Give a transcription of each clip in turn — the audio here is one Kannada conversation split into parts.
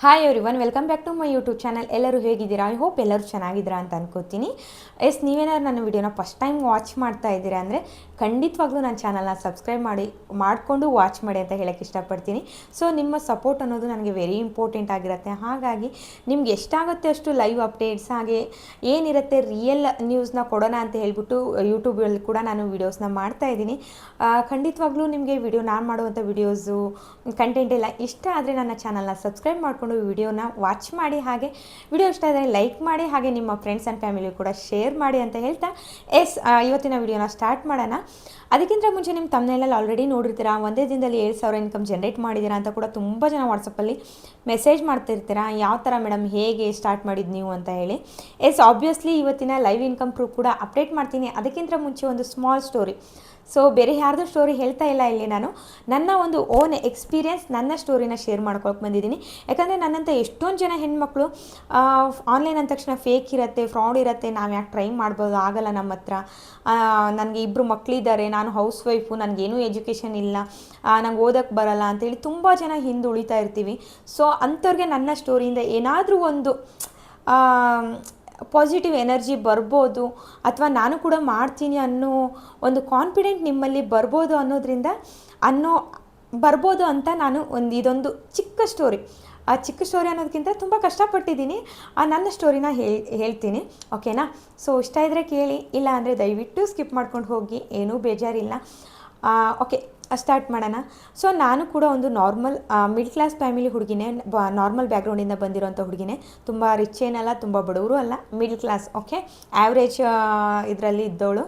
Hi everyone, welcome back to my YouTube channel. ಎಲ್ಲರೂ ಹೇಗಿದ್ದೀರಾ? ಐ ಹೋಪ್ ಎಲ್ಲರೂ ಚೆನ್ನಾಗಿದ್ದೀರಾ ಅಂತ ಅನ್ಕೋತೀನಿ. ನೀವೇನಾದ್ರು ನನ್ನ ವಿಡಿಯೋನ ಫಸ್ಟ್ ಟೈಮ್ ವಾಚ್ ಮಾಡ್ತಾ ಇದ್ದೀರಾ ಅಂದರೆ ಖಂಡಿತವಾಗ್ಲೂ ನನ್ನ ಚಾನಲ್ನ ಸಬ್ಸ್ಕ್ರೈಬ್ ಮಾಡಿಕೊಂಡು ವಾಚ್ ಮಾಡಿ ಅಂತ ಹೇಳೋಕ್ಕೆ ಇಷ್ಟಪಡ್ತೀನಿ. ಸೊ ನಿಮ್ಮ ಸಪೋರ್ಟ್ ಅನ್ನೋದು ನನಗೆ ವೆರಿ ಇಂಪಾರ್ಟೆಂಟ್ ಆಗಿರುತ್ತೆ. ಹಾಗಾಗಿ ನಿಮ್ಗೆ ಎಷ್ಟಾಗುತ್ತೆ ಅಷ್ಟು ಲೈವ್ ಅಪ್ಡೇಟ್ಸ್, ಹಾಗೆ ಏನಿರುತ್ತೆ ರಿಯಲ್ ನ್ಯೂಸ್ನ ಕೊಡೋಣ ಅಂತ ಹೇಳ್ಬಿಟ್ಟು ಯೂಟ್ಯೂಬಲ್ಲಿ ಕೂಡ ನಾನು ವೀಡಿಯೋಸ್ನ ಮಾಡ್ತಾ ಇದ್ದೀನಿ. ಖಂಡಿತವಾಗ್ಲೂ ನಿಮಗೆ ನಾನು ಮಾಡುವಂಥ ವೀಡಿಯೋಸು ಕಂಟೆಂಟ್ ಎಲ್ಲ ಇಷ್ಟ ಆದರೆ ನನ್ನ ಚಾನಲ್ನ ಸಬ್ಸ್ಕ್ರೈಬ್ ಮಾಡಿಕೊಂಡು ವಿಡಿಯೋನ ವಾಚ್ ಮಾಡಿ, ಹಾಗೆ ವಿಡಿಯೋ ಇಷ್ಟ ಆದರೆ ಲೈಕ್ ಮಾಡಿ, ಹಾಗೆ ನಿಮ್ಮ ಫ್ರೆಂಡ್ಸ್ ಆ್ಯಂಡ್ ಫ್ಯಾಮಿಲಿ ಕೂಡ ಶೇರ್ ಮಾಡಿ ಅಂತ ಹೇಳ್ತಾ ಇವತ್ತಿನ ವಿಡಿಯೋನ ಸ್ಟಾರ್ಟ್ ಮಾಡೋಣ. ಅದಕ್ಕಿಂತ ಮುಂಚೆ ನಿಮ್ಮ ತಮ್ಮನೇಲಲ್ಲಿ ಆಲ್ರೆಡಿ ನೋಡಿರ್ತೀರಾ, ಒಂದೇ ದಿನದಲ್ಲಿ 7,000 ಇನ್ಕಮ್ ಜನ್ರೇಟ್ ಮಾಡಿದ್ದೀರಾ ಅಂತ ಕೂಡ ತುಂಬ ಜನ ವಾಟ್ಸಪ್ಪಲ್ಲಿ ಮೆಸೇಜ್ ಮಾಡ್ತಿರ್ತೀರಾ. ಯಾವ ಥರ ಮೇಡಮ್, ಹೇಗೆ ಸ್ಟಾರ್ಟ್ ಮಾಡಿದ್ದು ನೀವು ಅಂತ ಹೇಳಿ. ಆಬ್ವಿಯಸ್ಲಿ ಇವತ್ತಿನ ಲೈವ್ ಇನ್ಕಮ್ ಪ್ರೂಫ್ ಕೂಡ ಅಪ್ಡೇಟ್ ಮಾಡ್ತೀನಿ. ಅದಕ್ಕಿಂತ ಮುಂಚೆ ಒಂದು ಸ್ಮಾಲ್ ಸ್ಟೋರಿ. ಸೊ ಬೇರೆ ಯಾರ್ದು ಸ್ಟೋರಿ ಹೇಳ್ತಾ ಇಲ್ಲ, ಇಲ್ಲಿ ನಾನು ನನ್ನ ಒಂದು ಓನ್ ಎಕ್ಸ್ಪೀರಿಯೆನ್ಸ್, ನನ್ನ ಸ್ಟೋರಿನ ಶೇರ್ ಮಾಡ್ಕೊಳಕ್ಕೆ ಬಂದಿದ್ದೀನಿ. ಯಾಕಂದರೆ ನನ್ನಂಥ ಎಷ್ಟೊಂದು ಜನ ಹೆಣ್ಮಕ್ಳು ಆನ್ಲೈನ್ ಅಂದ ತಕ್ಷಣ ಫೇಕ್ ಇರುತ್ತೆ, ಫ್ರಾಡ್ ಇರುತ್ತೆ, ನಾವು ಯಾಕೆ ಟ್ರೈ ಮಾಡ್ಬೋದು, ಆಗಲ್ಲ ನಮ್ಮ ಹತ್ರ, ನನಗೆ 2 ಮಕ್ಕಳಿದ್ದಾರೆ, ನಾನು ಹೌಸ್ ವೈಫು, ನನಗೇನೂ ಎಜುಕೇಷನ್ ಇಲ್ಲ, ನಂಗೆ ಓದೋಕ್ಕೆ ಬರಲ್ಲ ಅಂತೇಳಿ ತುಂಬ ಜನ ಹಿಂದೆ ಉಳಿತಾ ಇರ್ತೀವಿ. ಸೊ ಅಂಥವ್ರಿಗೆ ನನ್ನ ಸ್ಟೋರಿಯಿಂದ ಏನಾದರೂ ಒಂದು ಪಾಸಿಟಿವ್ ಎನರ್ಜಿ ಬರ್ಬೋದು, ಅಥವಾ ನಾನು ಕೂಡ ಮಾಡ್ತೀನಿ ಅನ್ನೋ ಒಂದು ಕಾನ್ಫಿಡೆಂಟ್ ನಿಮ್ಮಲ್ಲಿ ಬರ್ಬೋದು ಬರ್ಬೋದು ಅಂತ ನಾನು ಇದೊಂದು ಚಿಕ್ಕ ಸ್ಟೋರಿ. ಆ ಚಿಕ್ಕ ಸ್ಟೋರಿ ಅನ್ನೋದಕ್ಕಿಂತ ತುಂಬ ಕಷ್ಟಪಟ್ಟಿದ್ದೀನಿ, ನನ್ನ ಸ್ಟೋರಿನ ಹೇಳ್ತೀನಿ. ಓಕೆನಾ? ಸೊ ಇಷ್ಟ ಇದ್ದರೆ ಕೇಳಿ, ಇಲ್ಲ ಅಂದರೆ ದಯವಿಟ್ಟು ಸ್ಕಿಪ್ ಮಾಡ್ಕೊಂಡು ಹೋಗಿ, ಏನೂ ಬೇಜಾರಿಲ್ಲ. ಓಕೆ, ಸ್ಟಾರ್ಟ್ ಮಾಡೋಣ. ಸೊ ನಾನು ಕೂಡ ಒಂದು ನಾರ್ಮಲ್ ಮಿಡ್ಲ್ ಕ್ಲಾಸ್ ಫ್ಯಾಮಿಲಿ ಹುಡುಗಿನೇ, ನಾರ್ಮಲ್ ಬ್ಯಾಕ್ಗ್ರೌಂಡಿಂದ ಬಂದಿರೋಂಥ ಹುಡುಗಿನೇ. ತುಂಬ ರಿಚ್ ಏನಲ್ಲ, ತುಂಬ ಬಡವರು ಅಲ್ಲ, ಮಿಡ್ಲ್ ಕ್ಲಾಸ್. ಓಕೆ, ಆ್ಯಾವ್ರೇಜ್ ಇದರಲ್ಲಿ ಇದ್ದವಳು.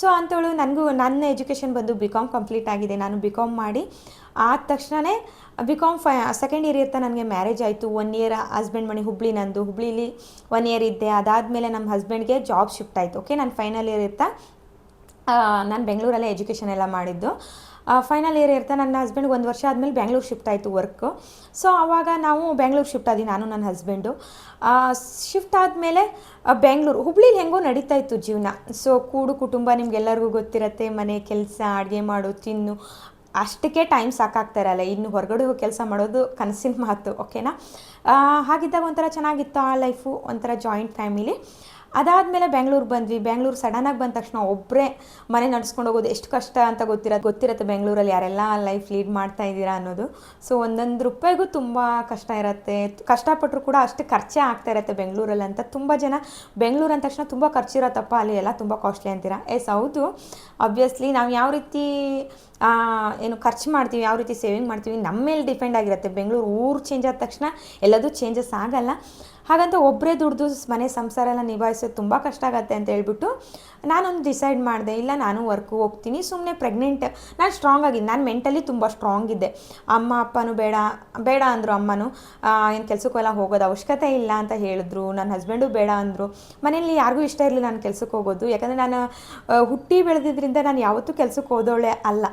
ಸೊ ಅಂಥವಳು. ನನ್ನ ಎಜುಕೇಷನ್ ಬಂದು BCom ಕಂಪ್ಲೀಟ್ ಆಗಿದೆ. ನಾನು BCom ಮಾಡಿ ಆದ ತಕ್ಷಣವೇ BCom ಸೆಕೆಂಡ್ ಇಯರ್ ಇರ್ತಾ ನನಗೆ ಮ್ಯಾರೇಜ್ ಆಯಿತು. 1 ಇಯರ್ ಹಸ್ಬೆಂಡ್ ಮನೆ ಹುಬ್ಳಿಲಿ 1 ಇಯರ್ ಇದ್ದೆ. ಅದಾದಮೇಲೆ ನಮ್ಮ ಹಸ್ಬೆಂಡ್ಗೆ ಜಾಬ್ ಶಿಫ್ಟ್ ಆಯಿತು. ಓಕೆ, ನಾನು ಫೈನಲ್ ಇಯರ್ ಇರ್ತಾ ನಾನು ಬೆಂಗಳೂರಲ್ಲೇ ಎಜುಕೇಷನ್ ಎಲ್ಲ ಮಾಡಿದ್ದು. ಫೈನಲ್ ಇಯರ್ ಇರ್ತಾ ನನ್ನ ಹಸ್ಬೆಂಡ್ಗೆ 1 ವರ್ಷ ಆದಮೇಲೆ ಬೆಂಗಳೂರು ಶಿಫ್ಟ್ ಆಯಿತು ವರ್ಕು. ಸೊ ಆವಾಗ ನಾವು ಬೆಂಗಳೂರು ಶಿಫ್ಟ್ ಆದ್ವಿ, ನಾನು ನನ್ನ ಹಸ್ಬೆಂಡು. ಶಿಫ್ಟ್ ಆದಮೇಲೆ ಹುಬ್ಳಿಲಿ ಹೆಂಗೋ ನಡೀತಾ ಇತ್ತು ಜೀವನ. ಸೊ ಕೂಡು ಕುಟುಂಬ, ನಿಮ್ಗೆಲ್ಲರಿಗೂ ಗೊತ್ತಿರತ್ತೆ, ಮನೆ ಕೆಲಸ, ಅಡುಗೆ ಮಾಡು, ತಿನ್ನು, ಅಷ್ಟಕ್ಕೆ ಟೈಮ್ ಸಾಕಾಗ್ತಾರಲ್ಲ, ಇನ್ನು ಹೊರಗಡೆ ಹೋಗಿ ಕೆಲಸ ಮಾಡೋದು ಕನಸಿನ ಮಾತು. ಓಕೆನಾ? ಹಾಗಿದ್ದಾಗ ಒಂಥರ ಚೆನ್ನಾಗಿತ್ತು ಆ ಲೈಫು, ಒಂಥರ ಜಾಯಿಂಟ್ ಫ್ಯಾಮಿಲಿ. ಅದಾದಮೇಲೆ ಬೆಂಗಳೂರು ಬಂದ್ವಿ. ಬೆಂಗಳೂರು ಸಡನ್ನಾಗಿ ಬಂದ ತಕ್ಷಣ ಒಬ್ಬರೇ ಮನೆ ನಡೆಸ್ಕೊಂಡು ಹೋಗೋದು ಎಷ್ಟು ಕಷ್ಟ ಅಂತ ಗೊತ್ತಿರುತ್ತೆ ಬೆಂಗಳೂರಲ್ಲಿ ಯಾರೆಲ್ಲ ಲೈಫ್ ಲೀಡ್ ಮಾಡ್ತಾ ಇದ್ದೀರಾ ಅನ್ನೋದು. ಸೊ ಒಂದೊಂದು ರೂಪಾಯಿಗೂ ತುಂಬ ಕಷ್ಟ ಇರುತ್ತೆ. ಕಷ್ಟಪಟ್ಟರು ಕೂಡ ಅಷ್ಟು ಖರ್ಚೇ ಆಗ್ತಾ ಇರುತ್ತೆ ಬೆಂಗಳೂರಲ್ಲಿ ಅಂತ ತುಂಬ ಜನ. ಬೆಂಗಳೂರು ಅಂದ ತಕ್ಷಣ ತುಂಬ ಖರ್ಚಿರತ್ತಪ್ಪ, ಅಲ್ಲಿ ಎಲ್ಲ ತುಂಬ ಕಾಸ್ಟ್ಲಿ ಅಂತೀರಾ. ಹೌದು, ಆಬ್ವಿಯಸ್ಲಿ ನಾವು ಯಾವ ರೀತಿ ಖರ್ಚು ಮಾಡ್ತೀವಿ, ಯಾವ ರೀತಿ ಸೇವಿಂಗ್ ಮಾಡ್ತೀವಿ, ನಮ್ಮ ಮೇಲೆ ಡಿಪೆಂಡ್ ಆಗಿರುತ್ತೆ. ಬೆಂಗಳೂರು ಊರು ಚೇಂಜ್ ಆದ ತಕ್ಷಣ ಎಲ್ಲದೂ ಚೇಂಜಸ್ ಆಗಲ್ಲ. ಹಾಗಂತ ಒಬ್ಬರೇ ದುಡ್ದು ಮನೆ ಸಂಸಾರ ಎಲ್ಲ ನಿಭಾಯಿಸೋದು ತುಂಬ ಕಷ್ಟ ಆಗುತ್ತೆ ಅಂತ ಹೇಳ್ಬಿಟ್ಟು ನಾನೊಂದು ಡಿಸೈಡ್ ಮಾಡಿದೆ, ಇಲ್ಲ ನಾನು ವರ್ಕ್ಗೆ ಹೋಗ್ತೀನಿ. ಸುಮ್ಮನೆ ಪ್ರೆಗ್ನೆಂಟ್, ನಾನು ಸ್ಟ್ರಾಂಗ್ ಆಗಿದ್ದೆ, ನಾನು ಮೆಂಟಲಿ ತುಂಬ ಸ್ಟ್ರಾಂಗ್ ಇದ್ದೆ. ಅಪ್ಪನೂ ಬೇಡ ಅಂದರು. ಅಮ್ಮನೂ ಏನು ಕೆಲಸಕ್ಕೆಲ್ಲ ಹೋಗೋದು ಅವಶ್ಯಕತೆ ಇಲ್ಲ ಅಂತ ಹೇಳಿದ್ರು. ನನ್ನ ಹಸ್ಬೆಂಡು ಬೇಡ ಅಂದರು. ಮನೇಲಿ ಯಾರಿಗೂ ಇಷ್ಟ ಇರಲಿಲ್ಲ ನಾನು ಕೆಲಸಕ್ಕೆ ಹೋಗೋದು. ಯಾಕಂದರೆ ನಾನು ಹುಟ್ಟಿ ಬೆಳೆದಿದ್ದರಿಂದ ನಾನು ಯಾವತ್ತೂ ಕೆಲಸಕ್ಕೆ ಹೋದವಳೆ ಅಲ್ಲ.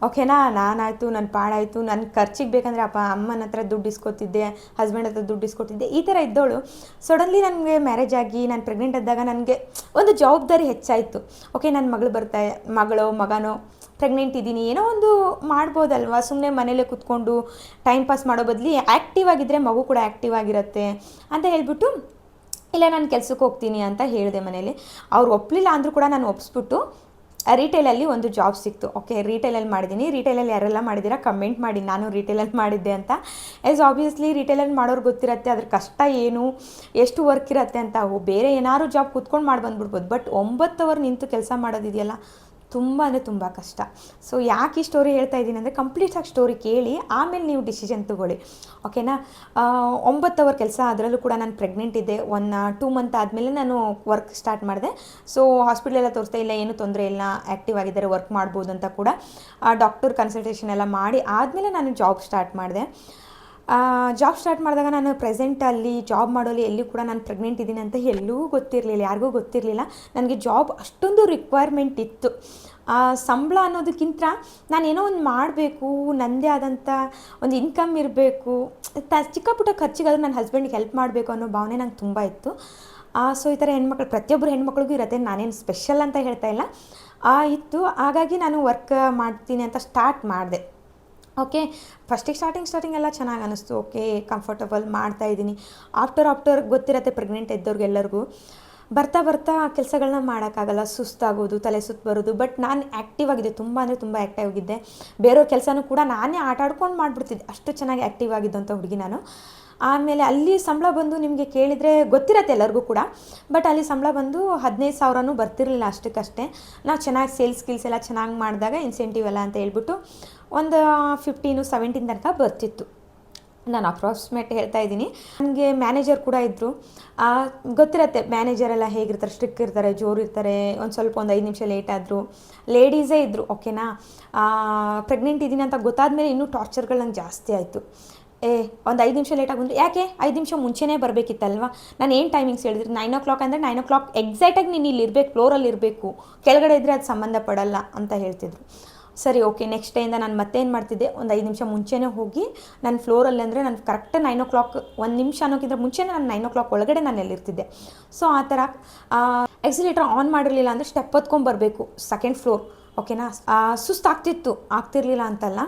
ಓಕೆನಾ? ನಾನಾಯಿತು, ನನ್ನ ಪಾಡಾಯಿತು, ನನ್ನ ಖರ್ಚಿಗೆ ಬೇಕಂದರೆ ಅಮ್ಮನ ಹತ್ರ ದುಡ್ಡು ಇಸ್ಕೊತಿದ್ದೆ, ಹಸ್ಬೆಂಡ್ ಹತ್ರ ದುಡ್ಡು ಇಸ್ಕೊತಿದ್ದೆ, ಈ ಥರ ಇದ್ದವಳು. ಸಡನ್ಲಿ ನನಗೆ ಮ್ಯಾರೇಜ್ ಆಗಿ ನಾನು ಪ್ರೆಗ್ನೆಂಟ್ ಆದಾಗ ನನಗೆ ಒಂದು ಜವಾಬ್ದಾರಿ ಹೆಚ್ಚಾಯಿತು. ಓಕೆ, ನನ್ನ ಮಗನೋ ಪ್ರೆಗ್ನೆಂಟ್ ಇದ್ದೀನಿ, ಏನೋ ಒಂದು ಮಾಡ್ಬೋದಲ್ವ, ಸುಮ್ಮನೆ ಮನೇಲೇ ಕೂತ್ಕೊಂಡು ಟೈಮ್ ಪಾಸ್ ಮಾಡೋ ಬದಲು ಆ್ಯಕ್ಟಿವ್ ಆಗಿದ್ದರೆ ಮಗು ಕೂಡ ಆ್ಯಕ್ಟಿವ್ ಆಗಿರುತ್ತೆ ಅಂತ ಹೇಳ್ಬಿಟ್ಟು, ಇಲ್ಲ ನಾನು ಕೆಲ್ಸಕ್ಕೆ ಹೋಗ್ತೀನಿ ಅಂತ ಹೇಳಿದೆ ಮನೇಲಿ. ಅವ್ರು ಒಪ್ಪಲಿಲ್ಲ ಅಂದರೂ ಕೂಡ ನಾನು ಒಪ್ಪಿಸ್ಬಿಟ್ಟು ರಿಟೇಲಲ್ಲಿ ಒಂದು ಜಾಬ್ ಸಿಕ್ತು. ಓಕೆ, ರಿಟೇಲಲ್ಲಿ ಮಾಡಿದ್ದೀನಿ. ರಿಟೇಲಲ್ಲಿ ಯಾರೆಲ್ಲ ಮಾಡಿದ್ದೀರಾ ಕಮೆಂಟ್ ಮಾಡಿ, ನಾನು ರಿಟೇಲಲ್ಲಿ ಮಾಡಿದ್ದೆ ಅಂತ. ಆಬ್ವಿಯಸ್ಲಿ ರಿಟೇಲಲ್ಲಿ ಮಾಡೋರು ಗೊತ್ತಿರುತ್ತೆ ಅದ್ರ ಕಷ್ಟ ಏನು, ಎಷ್ಟು ವರ್ಕ್ ಇರುತ್ತೆ ಅಂತ. ಬೇರೆ ಏನಾದ್ರು ಜಾಬ್ ಕೂತ್ಕೊಂಡು ಮಾಡಿ ಬಂದುಬಿಡ್ಬೋದು, ಬಟ್ 9 ಅವರ್ ನಿಂತು ಕೆಲಸ ಮಾಡೋದಿದೆಯಲ್ಲ, ತುಂಬ ಅಂದರೆ ತುಂಬ ಕಷ್ಟ. ಸೊ ಯಾಕೆ ಈ ಸ್ಟೋರಿ ಹೇಳ್ತಾ ಇದ್ದೀನಿ ಅಂದರೆ, ಕಂಪ್ಲೀಟಾಗಿ ಸ್ಟೋರಿ ಕೇಳಿ ಆಮೇಲೆ ನೀವು ಡಿಸಿಷನ್ ತೊಗೊಳ್ಳಿ. ಓಕೆನಾ? 9 ಅವರ್ ಕೆಲಸ, ಅದರಲ್ಲೂ ಕೂಡ ನಾನು ಪ್ರೆಗ್ನೆಂಟ್ ಇದ್ದೆ. 2 ಮಂತ್ ಆದಮೇಲೆ ನಾನು ವರ್ಕ್ ಸ್ಟಾರ್ಟ್ ಮಾಡಿದೆ. ಸೊ ಹಾಸ್ಪಿಟ್ಲೆಲ್ಲ ತೋರಿಸ್ತಾ, ಇಲ್ಲ ಏನೂ ತೊಂದರೆ ಇಲ್ಲ, ಆ್ಯಕ್ಟಿವ್ ಆಗಿದ್ದಾರೆ, ವರ್ಕ್ ಮಾಡ್ಬೋದು ಅಂತ ಕೂಡ ಡಾಕ್ಟರ್ ಕನ್ಸಲ್ಟೇಷನ್ ಎಲ್ಲ ಮಾಡಿ ಆದಮೇಲೆ ನಾನು ಜಾಬ್ ಸ್ಟಾರ್ಟ್ ಮಾಡಿದೆ. ಜಾಬ್ ಸ್ಟಾರ್ಟ್ ಮಾಡಿದಾಗ ನಾನು ಪ್ರೆಸೆಂಟಲ್ಲಿ ಜಾಬ್ ಮಾಡೋಲ್ಲಿ ಎಲ್ಲಿ ಕೂಡ ನಾನು ಪ್ರೆಗ್ನೆಂಟ್ ಇದ್ದೀನಿ ಅಂತ ಎಲ್ಲೂ ಗೊತ್ತಿರಲಿಲ್ಲ, ಯಾರಿಗೂ ಗೊತ್ತಿರಲಿಲ್ಲ. ನನಗೆ ಜಾಬ್ ಅಷ್ಟೊಂದು ರಿಕ್ವೈರ್ಮೆಂಟ್ ಇತ್ತು. ಸಂಬಳ ಅನ್ನೋದಕ್ಕಿಂತ ನಾನೇನೋ ಒಂದು ಮಾಡಬೇಕು, ನನ್ನದೇ ಆದಂಥ ಒಂದು ಇನ್ಕಮ್ ಇರಬೇಕು, ಚಿಕ್ಕ ಪುಟ್ಟ ಖರ್ಚಿಗಾದರೂ ನನ್ನ ಹಸ್ಬೆಂಡಿಗೆ ಹೆಲ್ಪ್ ಮಾಡಬೇಕು ಅನ್ನೋ ಭಾವನೆ ನಂಗೆ ತುಂಬ ಇತ್ತು. ಸೊ ಈ ಥರ ಪ್ರತಿಯೊಬ್ಬರು ಹೆಣ್ಮಕ್ಳಿಗೂ ಇರುತ್ತೆ, ನಾನೇನು ಸ್ಪೆಷಲ್ ಅಂತ ಹೇಳ್ತಾ ಇಲ್ಲ, ಇತ್ತು. ಹಾಗಾಗಿ ನಾನು ವರ್ಕ್ ಮಾಡ್ತೀನಿ ಅಂತ ಸ್ಟಾರ್ಟ್ ಮಾಡಿದೆ. ಓಕೆ. ಫಸ್ಟಿಗೆ ಸ್ಟಾರ್ಟಿಂಗ್ ಎಲ್ಲ ಚೆನ್ನಾಗಿ ಅನ್ನಿಸ್ತು. ಓಕೆ, ಕಂಫರ್ಟಬಲ್ ಮಾಡ್ತಾಯಿದ್ದೀನಿ. ಆಫ್ಟರ್ ಗೊತ್ತಿರತ್ತೆ ಪ್ರೆಗ್ನೆಂಟ್ ಇದ್ದವ್ರಿಗೆಲ್ಲರಿಗೂ ಬರ್ತಾ ಬರ್ತಾ ಕೆಲಸಗಳನ್ನ ಮಾಡೋಕ್ಕಾಗಲ್ಲ, ಸುಸ್ತಾಗೋದು, ತಲೆ ಸುತ್ತು ಬರೋದು. ಬಟ್ ನಾನು ಆ್ಯಕ್ಟಿವ್ ಆಗಿದ್ದೆ, ತುಂಬ ಅಂದರೆ ತುಂಬ ಆ್ಯಕ್ಟಿವ್ ಆಗಿದ್ದೆ. ಬೇರೆಯವ್ರ ಕೆಲಸನೂ ಕೂಡ ನಾನೇ ಆಟ ಆಡ್ಕೊಂಡು ಮಾಡಿಬಿಡ್ತಿದ್ದೆ, ಅಷ್ಟು ಚೆನ್ನಾಗಿ ಆ್ಯಕ್ಟಿವ್ ಆಗಿದ್ದಂಥ ಹುಡುಗಿ ನಾನು. ಆಮೇಲೆ ಅಲ್ಲಿ ಸಂಬಳ ಬಂದು ನಿಮಗೆ ಕೇಳಿದರೆ ಗೊತ್ತಿರತ್ತೆ ಎಲ್ಲರಿಗೂ ಕೂಡ, ಬಟ್ ಅಲ್ಲಿ ಸಂಬಳ ಬಂದು 15,000 ಬರ್ತಿರಲಿಲ್ಲ ಅಷ್ಟಕ್ಕಷ್ಟೇ. ನಾವು ಚೆನ್ನಾಗಿ ಸೇಲ್ಸ್ ಸ್ಕಿಲ್ಸ್ ಎಲ್ಲ ಚೆನ್ನಾಗಿ ಮಾಡಿದಾಗ ಇನ್ಸೆಂಟಿವ್ ಎಲ್ಲ ಅಂತ ಹೇಳ್ಬಿಟ್ಟು ಒಂದು 15-17 ತನಕ ಬರ್ತಿತ್ತು. ನಾನು ಅಪ್ರಾಕ್ಸಿಮೇಟ್ ಹೇಳ್ತಾ ಇದ್ದೀನಿ. ನನಗೆ ಮ್ಯಾನೇಜರ್ ಕೂಡ ಇದ್ದರು. ಗೊತ್ತಿರತ್ತೆ ಮ್ಯಾನೇಜರೆಲ್ಲ ಹೇಗಿರ್ತಾರೆ, ಸ್ಟ್ರಿಕ್ ಇರ್ತಾರೆ, ಜೋರು ಇರ್ತಾರೆ. ಒಂದು 5 ನಿಮಿಷ ಲೇಟ್ ಆದರು, ಲೇಡೀಸೇ ಇದ್ದರು. ಓಕೆನಾ. ಪ್ರೆಗ್ನೆಂಟ್ ಇದ್ದೀನಿ ಅಂತ ಗೊತ್ತಾದಮೇಲೆ ಇನ್ನೂ ಟಾರ್ಚರ್ಗಳು ನಂಗೆ ಜಾಸ್ತಿ ಆಯಿತು. ಒಂದು 5 ನಿಮಿಷ ಲೇಟಾಗಿ ಬಂದರು. ಯಾಕೆ 5 ನಿಮಿಷ ಮುಂಚೆನೇ ಬರಬೇಕಿತ್ತಲ್ವ? ನಾನು ಏನು ಟೈಮಿಂಗ್ಸ್ ಹೇಳಿದ್ರಿ? 9 o'clock ಅಂದರೆ 9 o'clock ಎಕ್ಸಾಕ್ಟಾಗಿ ನೀನು ಇಲ್ಲಿ ಇರಬೇಕು, ಫ್ಲೋರಲ್ಲಿ ಇರಬೇಕು, ಕೆಳಗಡೆ ಇದ್ದರೆ ಅದು ಸಂಬಂಧ ಪಡಲ್ಲ ಅಂತ ಹೇಳ್ತಿದ್ರು. ಸರಿ, ಓಕೆ. ನೆಕ್ಸ್ಟ್ ಡೇಯಿಂದ ನಾನು ಮತ್ತೆ ಏನು ಮಾಡ್ತಿದ್ದೆ, ಒಂದು 5 ನಿಮಿಷ ಮುಂಚೆನೇ ಹೋಗಿ ನಾನು ಫ್ಲೋರಲ್ಲಿ ಅಂದರೆ ನಾನು ಕರೆಕ್ಟ್ 9 o'clock, 1 ನಿಮಿಷ ಅನ್ನೋಕ್ಕಿಂತ ಮುಂಚೆನೇ ನಾನು 9 o'clock ಒಳಗಡೆ ನಾನು ಎಲ್ಲಿರ್ತಿದ್ದೆ. ಸೊ ಆ ಥರ ಎಕ್ಸಿಲೇಟರ್ ಆನ್ ಮಾಡಿರಲಿಲ್ಲ ಅಂದರೆ ಸ್ಟೆಪ್ ಹೊತ್ಕೊಂಬರಬೇಕು, ಸೆಕೆಂಡ್ ಫ್ಲೋರ್. ಓಕೆನಾ. ಆಗ್ತಿರ್ಲಿಲ್ಲ ಅಂತಲ್ಲ,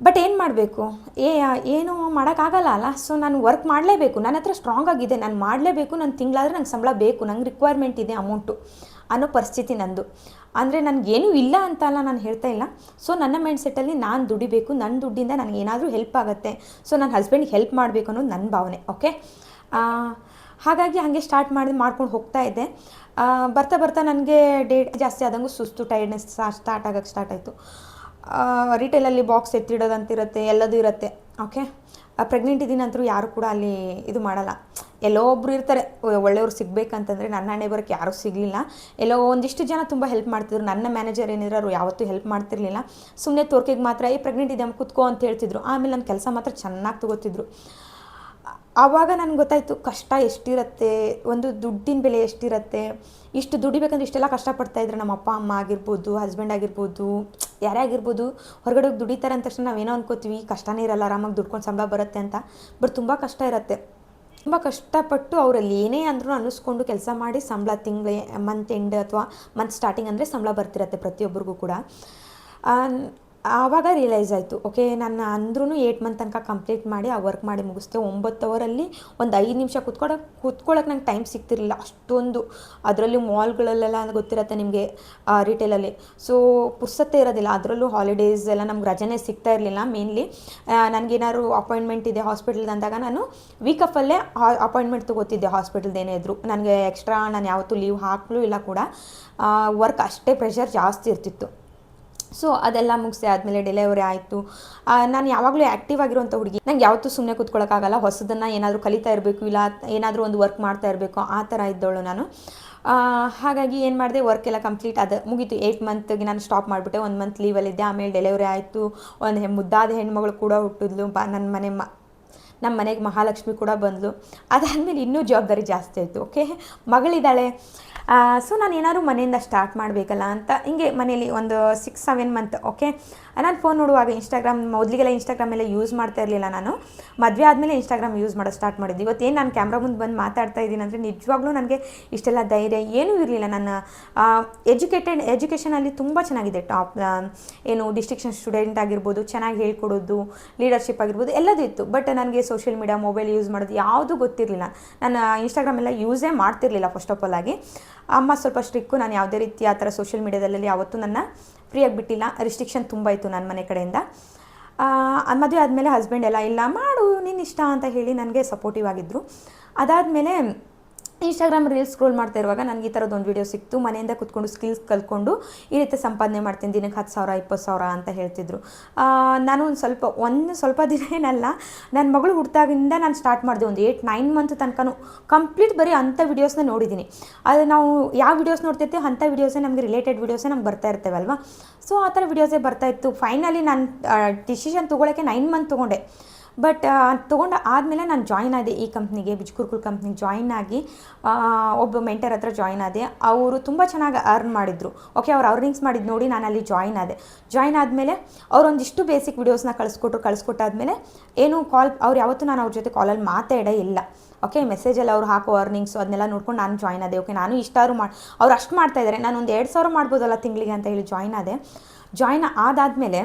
ಬಟ್ ಏನು ಮಾಡಬೇಕು, ಏನೂ ಮಾಡೋಕ್ಕಾಗಲ್ಲ ಅಲ್ಲ. ಸೊ ನಾನು ವರ್ಕ್ ಮಾಡಲೇಬೇಕು, ನನ್ನ ಹತ್ರ ಸ್ಟ್ರಾಂಗ್ ಆಗಿದೆ, ನಾನು ಮಾಡಲೇಬೇಕು. ನನ್ನ ತಿಂಗಳಾದರೆ ನಂಗೆ ಸಂಬಳ ಬೇಕು, ನಂಗೆ ರಿಕ್ವೈರ್ಮೆಂಟ್ ಇದೆ ಅಮೌಂಟು ಅನ್ನೋ ಪರಿಸ್ಥಿತಿ ನಂದು. ಅಂದರೆ ನನಗೇನೂ ಇಲ್ಲ ಅಂತಲ್ಲ ನಾನು ಹೇಳ್ತಾ ಇಲ್ಲ. ಸೊ ನನ್ನ ಮೈಂಡ್ಸೆಟ್ಟಲ್ಲಿ ನಾನು ದುಡಿಬೇಕು, ನನ್ನ ದುಡ್ಡಿಂದ ನನಗೇನಾದರೂ ಹೆಲ್ಪ್ ಆಗುತ್ತೆ. ಸೊ ನನ್ನ ಹಸ್ಬೆಂಡ್ಗೆ ಹೆಲ್ಪ್ ಮಾಡಬೇಕು ಅನ್ನೋದು ನನ್ನ ಭಾವನೆ. ಓಕೆ. ಹಾಗಾಗಿ ಹಾಗೆ ಮಾಡ್ಕೊಂಡು ಹೋಗ್ತಾ ಇದ್ದೆ. ಬರ್ತಾ ಬರ್ತಾ ನನಗೆ ಡೇಟ್ ಜಾಸ್ತಿ ಆದಂಗೂ ಸುಸ್ತು, ಟೈರ್ಡ್ನೆಸ್ ಸ್ಟಾರ್ಟ್ ಆಯಿತು. ರಿಟೇಲಲ್ಲಿ ಬಾಕ್ಸ್ ಎತ್ತಿಡೋದಂತಿರುತ್ತೆ, ಎಲ್ಲದೂ ಇರುತ್ತೆ. ಓಕೆ. ಪ್ರೆಗ್ನೆಂಟ್ ಇದ್ದೀನಿ ಅಂತರೂ ಯಾರು ಕೂಡ ಅಲ್ಲಿ ಇದು ಮಾಡಲ್ಲ. ಎಲ್ಲೋ ಒಬ್ಬರು ಇರ್ತಾರೆ ಒಳ್ಳೆಯವ್ರು ಸಿಗಬೇಕಂತಂದರೆ, ನನ್ನ ಹಣೆ ಬರೋಕ್ಕೆ ಯಾರೂ ಸಿಗಲಿಲ್ಲ. ಎಲ್ಲೋ ಒಂದಿಷ್ಟು ಜನ ತುಂಬ ಹೆಲ್ಪ್ ಮಾಡ್ತಿದ್ರು. ನನ್ನ ಮ್ಯಾನೇಜರ್ ಏನಿರೋರು ಯಾವತ್ತೂ ಹೆಲ್ಪ್ ಮಾಡ್ತಿರ್ಲಿಲ್ಲ. ಸುಮ್ಮನೆ ತೋರ್ಕೆಗೆ ಮಾತ್ರ ಪ್ರೆಗ್ನೆಂಟ್ ಇದೆ ಕೂತ್ಕೋ ಅಂತ ಹೇಳ್ತಿದ್ರು. ಆಮೇಲೆ ನನ್ನ ಕೆಲಸ ಮಾತ್ರ ಚೆನ್ನಾಗಿ ತಗೋತಿದ್ರು. ಆವಾಗ ನನಗೆ ಗೊತ್ತಾಯಿತು ಕಷ್ಟ ಎಷ್ಟಿರುತ್ತೆ, ಒಂದು ದುಡ್ಡಿನ ಬೆಲೆ ಎಷ್ಟಿರುತ್ತೆ. ಇಷ್ಟು ದುಡಿಬೇಕಂದ್ರೆ ಇಷ್ಟೆಲ್ಲ ಕಷ್ಟಪಡ್ತಾಯಿದ್ರು ನಮ್ಮ ಅಪ್ಪ ಅಮ್ಮ ಆಗಿರ್ಬೋದು, ಹಸ್ಬೆಂಡ್ ಆಗಿರ್ಬೋದು, ಯಾರೇ ಆಗಿರ್ಬೋದು. ಹೊರಗಡೆ ಹೋಗಿ ದುಡಿತಾರೆ ಅಂದ ತಕ್ಷಣ ನಾವೇನೋ ಅನ್ಕೋತೀವಿ ಕಷ್ಟನೇ ಇರಲ್ಲ, ಆರಾಮಾಗಿ ದುಡ್ಕೊಂಡು ಸಂಬಳ ಬರುತ್ತೆ ಅಂತ. ಬಟ್ ತುಂಬ ಕಷ್ಟ ಇರುತ್ತೆ. ತುಂಬ ಕಷ್ಟಪಟ್ಟು ಅವರಲ್ಲಿ ಏನೇ ಅಂದ್ರೂ ಅನ್ನಿಸ್ಕೊಂಡು ಕೆಲಸ ಮಾಡಿ ಸಂಬಳ ಮಂತ್ ಎಂಡ್ ಅಥವಾ ಮಂತ್ ಸ್ಟಾರ್ಟಿಂಗ್ ಅಂದರೆ ಸಂಬಳ ಬರ್ತಿರತ್ತೆ ಪ್ರತಿಯೊಬ್ಬರಿಗೂ ಕೂಡ. ಆವಾಗ ರಿಯಲೈಸ್ ಆಯಿತು, ಓಕೆ ನಾನು ಅಂದ್ರೂ 8 ಮಂತ್ ತನಕ ಕಂಪ್ಲೀಟ್ ಮಾಡಿ ಆ ವರ್ಕ್ ಮಾಡಿ ಮುಗಿಸ್ದೆ. 9 ಅವರಲ್ಲಿ ಒಂದು 5 ನಿಮಿಷ ಕೂತ್ಕೊಳ್ಳೋಕೆ ನಂಗೆ ಟೈಮ್ ಸಿಗ್ತಿರಲಿಲ್ಲ ಅಷ್ಟೊಂದು. ಅದರಲ್ಲಿ ಮಾಲ್ಗಳಲ್ಲೆಲ್ಲ ಗೊತ್ತಿರುತ್ತೆ ನಿಮಗೆ, ರಿಟೇಲಲ್ಲಿ. ಸೊ ಪುರ್ಸತ್ತೆ ಇರೋದಿಲ್ಲ. ಅದರಲ್ಲೂ ಹಾಲಿಡೇಸ್ ಎಲ್ಲ ನಮ್ಗೆ ರಜೆನೇ ಸಿಗ್ತಾ ಇರಲಿಲ್ಲ. ಮೇನ್ಲಿ ನನಗೇನಾದ್ರು ಅಪಾಯಿಂಟ್ಮೆಂಟ್ ಇದೆ ಹಾಸ್ಪಿಟಲ್ದು ಅಂದಾಗ ನಾನು ವೀಕ್ ಆಫಲ್ಲೇ ಅಪಾಯಿಂಟ್ಮೆಂಟ್ ತೊಗೋತಿದ್ದೆ. ಹಾಸ್ಪಿಟಲ್ದೇನೇ ಇದ್ದರು ನನಗೆ ಎಕ್ಸ್ಟ್ರಾ ನಾನು ಯಾವತ್ತೂ ಲೀವ್ ಹಾಕಲೂ ಇಲ್ಲ ಕೂಡ. ವರ್ಕ್ ಅಷ್ಟೇ ಪ್ರೆಷರ್ ಜಾಸ್ತಿ ಇರ್ತಿತ್ತು. ಸೊ ಅದೆಲ್ಲ ಮುಗಿಸಿ ಆದಮೇಲೆ ಡೆಲಿವರಿ ಆಯಿತು. ನಾನು ಯಾವಾಗಲೂ ಆ್ಯಕ್ಟಿವ್ ಆಗಿರುವಂಥ ಹುಡುಗಿ. ನಂಗೆ ಯಾವತ್ತೂ ಸುಮ್ಮನೆ ಕೂತ್ಕೊಳ್ಳೋಕ್ಕಾಗಲ್ಲ. ಹೊಸದನ್ನು ಏನಾದರೂ ಕಲಿತಾ ಇರಬೇಕು, ಇಲ್ಲ ಏನಾದರೂ ಒಂದು ವರ್ಕ್ ಮಾಡ್ತಾ ಇರಬೇಕು, ಆ ಥರ ಇದ್ದವಳು ನಾನು. ಹಾಗಾಗಿ ಏನು ಮಾಡಿದೆ, ವರ್ಕ್ ಎಲ್ಲ ಕಂಪ್ಲೀಟ್ ಅದು ಮುಗೀತು. 8 ಮಂತ್ಗೆ ನಾನು ಸ್ಟಾಪ್ ಮಾಡಿಬಿಟ್ಟೆ. 1 ಮಂತ್ ಲೀವಲ್ಲಿದ್ದೆ. ಆಮೇಲೆ ಡೆಲಿವರಿ ಆಯಿತು. ಒಂದು ಮುದ್ದಾದ ಹೆಣ್ಮಗಳು ಕೂಡ ಹುಟ್ಟಿದ್ಲು. ನಮ್ಮ ಮನೆಗೆ ಮಹಾಲಕ್ಷ್ಮಿ ಕೂಡ ಬಂದಳು. ಅದಾದಮೇಲೆ ಇನ್ನೂ ಜವಾಬ್ದಾರಿ ಜಾಸ್ತಿ ಆಯಿತು. ಓಕೆ, ಮಗಳಿದ್ದಾಳೆ. ಸೊ ನಾನು ಏನಾದ್ರು ಮನೆಯಿಂದ ಸ್ಟಾರ್ಟ್ ಮಾಡಬೇಕಲ್ಲ ಅಂತ ಹಿಂಗೆ ಮನೇಲಿ ಒಂದು 6-7 ಮಂತ್. ಓಕೆ. ನಾನು ಫೋನ್ ನೋಡುವಾಗ ಮೊದಲಿಗೆಲ್ಲ ಇನ್ಸ್ಟಾಗ್ರಾಮೆಲ್ಲ ಯೂಸ್ ಮಾಡ್ತಾ ಇರಲಿಲ್ಲ ನಾನು. ಮದುವೆ ಆದಮೇಲೆ ಇನ್ಸ್ಟಾಗ್ರಾಮ್ ಯೂಸ್ ಮಾಡೋದು ಸ್ಟಾರ್ಟ್ ಮಾಡಿದ್ದೆ. ಇವತ್ತೇನು ನಾನು ಕ್ಯಾಮ್ರಾ ಮುಂದೆ ಬಂದು ಮಾತಾಡ್ತಾ ಇದ್ದೀನಿ ಅಂದರೆ ನಿಜವಾಗ್ಲೂ ನನಗೆ ಇಷ್ಟೆಲ್ಲ ಧೈರ್ಯ ಏನೂ ಇರಲಿಲ್ಲ. ನನ್ನ ಎಜುಕೇಷನಲ್ಲಿ ತುಂಬ ಚೆನ್ನಾಗಿದೆ. ಡಿಸ್ಟಿಂಕ್ಷನ್ ಸ್ಟೂಡೆಂಟ್ ಆಗಿರ್ಬೋದು, ಚೆನ್ನಾಗಿ ಹೇಳ್ಕೊಡೋದು, ಲೀಡರ್ಶಿಪ್ ಆಗಿರ್ಬೋದು, ಎಲ್ಲದೂ ಇತ್ತು. ಬಟ್ ನನಗೆ ಸೋಷಿಯಲ್ ಮೀಡಿಯಾ, ಮೊಬೈಲ್ ಯೂಸ್ ಮಾಡೋದು ಯಾವುದೂ ಗೊತ್ತಿರಲಿಲ್ಲ. ನಾನು ಇನ್ಸ್ಟಾಗ್ರಾಮ್ ಎಲ್ಲ ಯೂಸೇ ಮಾಡ್ತಿರ್ಲಿಲ್ಲ ಫಸ್ಟ್ ಆಫ್ ಆಲ್ ಆಗಿ. ಅಮ್ಮ ಸ್ವಲ್ಪ ಸ್ಟ್ರಿಕ್ಕು. ನಾನು ಯಾವುದೇ ರೀತಿ ಆ ಥರ ಸೋಷಿಯಲ್ ಮೀಡಿಯಾದಲ್ಲಿ ಯಾವತ್ತೂ ನನ್ನ ಫ್ರೀಯಾಗಿ ಬಿಟ್ಟಿಲ್ಲ. ರಿಸ್ಟ್ರಿಕ್ಷನ್ ತುಂಬ ಇತ್ತು ನನ್ನ ಮನೆ ಕಡೆಯಿಂದ. ಮದುವೆ ಆದಮೇಲೆ ಹಸ್ಬೆಂಡ್ ಎಲ್ಲ ಇಲ್ಲ ಮಾಡು ನಿನ್ನ ಇಷ್ಟ ಅಂತ ಹೇಳಿ ನನಗೆ ಸಪೋರ್ಟಿವ್ ಆಗಿದ್ದರು. ಅದಾದಮೇಲೆ ಇನ್ಸ್ಟಾಗ್ರಾಮ್ ರೀಲ್ಸ್ ಸ್ಕ್ರೋಲ್ ಮಾಡ್ತಾ ಇರುವಾಗ ನನಗೆ ಈ ಥರದ್ದು ಒಂದು ವೀಡಿಯೋ ಸಿಕ್ತು. ಮನೆಯಿಂದ ಕೂತ್ಕೊಂಡು ಸ್ಕಿಲ್ಸ್ ಕಲ್ತ್ಕೊಂಡು ಈ ರೀತಿ ಸಂಪಾದನೆ ಮಾಡ್ತೀನಿ, ದಿನಕ್ಕೆ 10,000 20,000 ಅಂತ ಹೇಳ್ತಿದ್ರು. ನಾನು ಸ್ವಲ್ಪ ದಿನ ಏನಲ್ಲ, ನನ್ನ ಮಗಳು ಹುಟ್ಟಿದಾಗಿಂದ ನಾನು ಸ್ಟಾರ್ಟ್ ಮಾಡಿದೆ. ಒಂದು 8-9 ಮಂತ್ ತನಕನೂ ಕಂಪ್ಲೀಟ್ ಬರೀ ಅಂಥ ವೀಡಿಯೋಸ್ನ ನೋಡಿದ್ದೀನಿ. ಅದು ನಾವು ಯಾವ ವೀಡಿಯೋಸ್ ನೋಡ್ತಿರ್ತೀವಿ ಅಂಥ ವೀಡಿಯೋಸೇ ನಮಗೆ ರಿಲೇಟೆಡ್ ವೀಡಿಯೋಸೇ ನಮ್ಗೆ ಬರ್ತಾ ಇರ್ತೇವಲ್ವ. ಸೊ ಆ ಥರ ವೀಡಿಯೋಸೇ ಬರ್ತಾಯಿತ್ತು. ಫೈನಲಿ ನಾನು ಡಿಸಿಷನ್ ತೊಗೊಳಕ್ಕೆ 9 ಮಂತ್ ತೊಗೊಂಡೆ. ಬಟ್ ತೊಗೊಂಡು ಆದಮೇಲೆ ನಾನು ಜಾಯ್ನ್ ಆದೆ ಈ ಕಂಪ್ನಿಗೆ, ಬಿಜ್ಕುರ್ಕುಲ್ ಕಂಪ್ನಿಗೆ ಜಾಯ್ನ್ ಆಗಿ ಒಬ್ಬ ಮೆಂಟರ್ ಹತ್ರ ಜಾಯ್ನ್ ಆದೆ. ಅವರು ತುಂಬ ಚೆನ್ನಾಗಿ ಅರ್ನ್ ಮಾಡಿದರು. ಓಕೆ, ಅವ್ರು ಅರ್ನಿಂಗ್ಸ್ ಮಾಡಿದ್ದು ನೋಡಿ ನಾನು ಅಲ್ಲಿ ಜಾಯ್ನ್ ಆದೆ. ಜಾಯ್ನ್ ಆದಮೇಲೆ ಅವರೊಂದಿಷ್ಟು ಬೇಸಿಕ್ ವೀಡಿಯೋಸ್ನ ಕಳಿಸ್ಕೊಟ್ಟಾದ್ಮೇಲೆ ಅವ್ರು ಯಾವತ್ತೂ ನಾನು ಅವ್ರ ಜೊತೆ ಕಾಲಲ್ಲಿ ಮಾತಾಡೇ ಇಲ್ಲ. ಓಕೆ, ಮೆಸೇಜಲ್ಲಿ ಅವ್ರು ಹಾಕೋ ಅರ್ನಿಂಗ್ಸು ಅದನ್ನೆಲ್ಲ ನೋಡ್ಕೊಂಡು ನಾನು ಜಾಯ್ನ್ ಆದೆ. ಓಕೆ, ನಾನು ಇಷ್ಟಾದ್ರು ಅವ್ರು ಅಷ್ಟು ಮಾಡ್ತಾಯಿದ್ದಾರೆ, ನಾನು ಒಂದು 2,000 ಮಾಡ್ಬೋದಲ್ಲ ತಿಂಗಳಿಗೆ ಅಂತ ಹೇಳಿ ಜಾಯ್ನ್ ಆದೆ. ಜಾಯ್ನ್ ಆದಾದಮೇಲೆ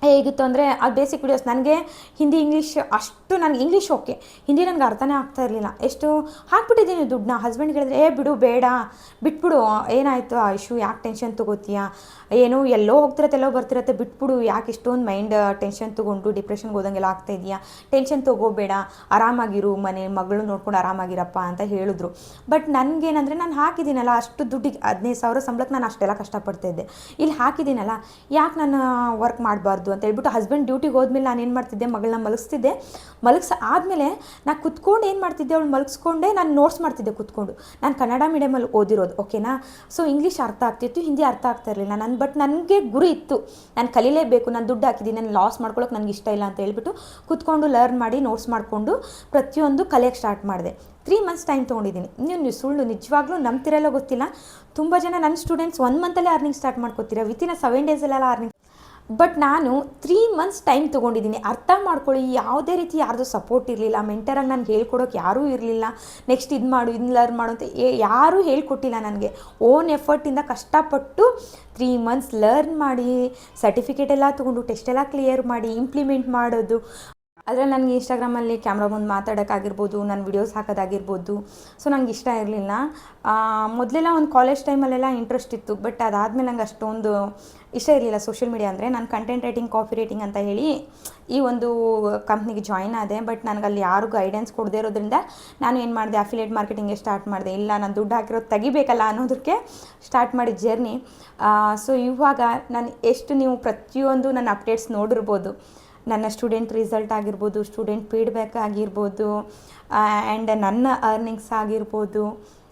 ಹೇಗಿತ್ತು ಅಂದರೆ ಅದು ಬೇಸಿಕ್ ವಿಡಿಯೋಸ್. ನನಗೆ ಹಿಂದಿ ಇಂಗ್ಲೀಷ್ ಅಷ್ಟು, ನನಗೆ ಇಂಗ್ಲೀಷ್ ಓಕೆ, ಹಿಂದಿ ನನಗೆ ಅರ್ಥನೇ ಆಗ್ತಾ ಇರಲಿಲ್ಲ. ಎಷ್ಟು ಹಾಕ್ಬಿಟ್ಟಿದ್ದೀನಿ ದುಡ್ಡನ್ನ. ಹಸ್ಬೆಂಡ್ಗೆ ಹೇಳಿದ್ರೆ ಬಿಡು ಬೇಡ ಬಿಟ್ಬಿಡು, ಏನಾಯಿತು ಆ ಇಶ್ಯೂ, ಯಾಕೆ ಟೆನ್ಷನ್ ತೊಗೋತೀಯಾ, ಏನೋ ಎಲ್ಲೋ ಹೋಗ್ತಿರತ್ತೆ ಎಲ್ಲೋ ಬರ್ತಿರತ್ತೆ, ಬಿಟ್ಬಿಡು, ಯಾಕೆ ಇಷ್ಟೊಂದು ಮೈಂಡ್ ಟೆನ್ಷನ್ ತೊಗೊಂಡು ಡಿಪ್ರೆಷನ್ಗೆ ಹೋದಂಗೆಲ್ಲ ಆಗ್ತಾ ಇದೆಯಾ, ಟೆನ್ಷನ್ ತೊಗೋಬೇಡ, ಆರಾಮಾಗಿರು, ಮಗಳು ನೋಡ್ಕೊಂಡು ಆರಾಮಾಗಿರಪ್ಪ ಅಂತ ಹೇಳಿದ್ರು. ಬಟ್ ನನಗೇನಂದರೆ ನಾನು ಹಾಕಿದ್ದೀನಲ್ಲ ಅಷ್ಟು ದುಡ್ಡಿಗೆ 15,000 ಸಂಬಳಕ್ಕೆ ನಾನು ಅಷ್ಟೆಲ್ಲ ಕಷ್ಟಪಡ್ತಾಯಿದ್ದೆ. ಇಲ್ಲಿ ಹಾಕಿದ್ದೀನಲ್ಲ ಯಾಕೆ ನಾನು ವರ್ಕ್ ಮಾಡಬಾರ್ದು ಅಂತ ಹೇಳ್ಬಿಟ್ಟು ಹಸ್ಬೆಂಡ್ ಡ್ಯೂಟಿಗೆ ಹೋದ್ಮೇಲೆ ನಾನು ಏನು ಮಾಡ್ತಿದ್ದೆ, ಮಗಳನ್ನ ಮಲಗಿಸ್ತಿದ್ದೆ. ಆದಮೇಲೆ ನಾನು ಕುತ್ಕೊಂಡು ಏನು ಮಾಡ್ತಿದ್ದೆ, ಅವಳು ಮಲಗಿಸ್ಕೊಂಡೆ ನಾನು ನೋಟ್ಸ್ ಮಾಡ್ತಿದ್ದೆ ಕುತ್ಕೊಂಡು. ನಾನು ಕನ್ನಡ ಮೀಡಿಯಮಲ್ಲಿ ಓದಿರೋದು, ಓಕೆನಾ. ಸೊ ಇಂಗ್ಲೀಷ್ ಅರ್ಥ ಆಗ್ತಿತ್ತು, ಹಿಂದಿ ಅರ್ಥ ಆಗ್ತಾ ಇರಲಿಲ್ಲ ಬಟ್ ನನಗೆ ಗುರಿ ಇತ್ತು, ನಾನು ಕಲೀಲೇಬೇಕು, ನಾನು ದುಡ್ಡು ಹಾಕಿದ್ದೀನಿ, ನಾನು ಲಾಸ್ ಮಾಡ್ಕೊಳ್ಳೋಕೆ ನನಗೆ ಇಷ್ಟ ಇಲ್ಲ ಅಂತ ಹೇಳ್ಬಿಟ್ಟು ಕುತ್ಕೊಂಡು ಲರ್ನ್ ಮಾಡಿ ನೋಟ್ಸ್ ಮಾಡಿಕೊಂಡು ಪ್ರತಿಯೊಂದು ಕಲಿಯೋಕ್ಕೆ ಸ್ಟಾರ್ಟ್ ಮಾಡಿದೆ. 3 ಮಂತ್ಸ್ ಟೈಮ್ ತೊಗೊಂಡಿದ್ದೀನಿ. ನೀವು ಸುಳ್ಳು ನಿಜವಾಗ್ಲೂ ನಂಬ್ತಿರಲ್ಲ ಗೊತ್ತಿಲ್ಲ, ತುಂಬ ಜನ ನನ್ನ ಸ್ಟೂಡೆಂಟ್ಸ್ 1 ಮಂತಲ್ಲೇ ಅರ್ನಿಂಗ್ ಸ್ಟಾರ್ಟ್ ಮಾಡ್ಕೋತೀರ, ವಿತಿನ್ 7 ಡೇಸಲ್ಲೆಲ್ಲ ಅರ್ನಿಂಗ್. ಬಟ್ ನಾನು 3 ಮಂತ್ಸ್ ಟೈಮ್ ತೊಗೊಂಡಿದ್ದೀನಿ. ಅರ್ಥ ಮಾಡ್ಕೊಳ್ಳಿ, ಯಾವುದೇ ರೀತಿ ಯಾರ್ದು ಸಪೋರ್ಟ್ ಇರಲಿಲ್ಲ, ಮೆಂಟರಾಗಿ ನನಗೆ ಹೇಳ್ಕೊಡೋಕೆ ಯಾರೂ ಇರಲಿಲ್ಲ. ನೆಕ್ಸ್ಟ್ ಇದು ಮಾಡು, ಇದನ್ನ ಲರ್ನ್ ಮಾಡು ಅಂತ ಯಾರೂ ಹೇಳ್ಕೊಟ್ಟಿಲ್ಲ ನನಗೆ. ಓನ್ ಎಫರ್ಟಿಂದ ಕಷ್ಟಪಟ್ಟು 3 ಮಂತ್ಸ್ ಲರ್ನ್ ಮಾಡಿ, ಸರ್ಟಿಫಿಕೇಟ್ ಎಲ್ಲ ತೊಗೊಂಡು, ಟೆಸ್ಟ್ ಎಲ್ಲ ಕ್ಲಿಯರ್ ಮಾಡಿ, ಇಂಪ್ಲಿಮೆಂಟ್ ಮಾಡೋದು. ಅದರಲ್ಲಿ ನನಗೆ ಇನ್ಸ್ಟಾಗ್ರಾಮಲ್ಲಿ ಕ್ಯಾಮ್ರಾ ಮುಂದೆ ಮಾತಾಡೋಕ್ಕಾಗಿರ್ಬೋದು, ನಾನು ವಿಡಿಯೋಸ್ ಹಾಕೋದಾಗಿರ್ಬೋದು, ಸೊ ನನಗೆ ಇಷ್ಟ ಇರಲಿಲ್ಲ. ಮೊದಲೆಲ್ಲ ಒಂದು ಕಾಲೇಜ್ ಟೈಮಲ್ಲೆಲ್ಲ ಇಂಟ್ರೆಸ್ಟ್ ಇತ್ತು, ಬಟ್ ಅದಾದಮೇಲೆ ನಂಗೆ ಅಷ್ಟೊಂದು ಇಷ್ಟ ಇರಲಿಲ್ಲ ಸೋಷಿಯಲ್ ಮೀಡಿಯಾ ಅಂದರೆ. ನಾನು ಕಂಟೆಂಟ್ ರೈಟಿಂಗ್, ಕಾಪಿ ರೈಟಿಂಗ್ ಅಂತ ಹೇಳಿ ಈ ಒಂದು ಕಂಪ್ನಿಗೆ ಜಾಯ್ನ್ ಆದೆ. ಬಟ್ ನನಗಲ್ಲಿ ಯಾರು ಗೈಡೆನ್ಸ್ ಕೊಡದೇ ಇರೋದ್ರಿಂದ ನಾನು ಏನು ಮಾಡಿದೆ, ಅಫಿಲಿಯೇಟ್ ಮಾರ್ಕೆಟಿಂಗ್ಗೆ ಸ್ಟಾರ್ಟ್ ಮಾಡಿದೆ. ಇಲ್ಲ, ನಾನು ದುಡ್ಡು ಹಾಕಿರೋದು ತೆಗಿಬೇಕಲ್ಲ ಅನ್ನೋದಕ್ಕೆ ಸ್ಟಾರ್ಟ್ ಮಾಡಿದ ಜರ್ನಿ. ಸೊ ಇವಾಗ ನಾನು ಎಷ್ಟು, ನೀವು ಪ್ರತಿಯೊಂದು ನನ್ನ ಅಪ್ಡೇಟ್ಸ್ ನೋಡಿರ್ಬೋದು, ನನ್ನ ಸ್ಟೂಡೆಂಟ್ ರಿಸಲ್ಟ್ ಆಗಿರ್ಬೋದು, ಸ್ಟೂಡೆಂಟ್ ಫೀಡ್ಬ್ಯಾಕ್ ಆಗಿರ್ಬೋದು, ಆ್ಯಂಡ್ ನನ್ನ ಅರ್ನಿಂಗ್ಸ್ ಆಗಿರ್ಬೋದು,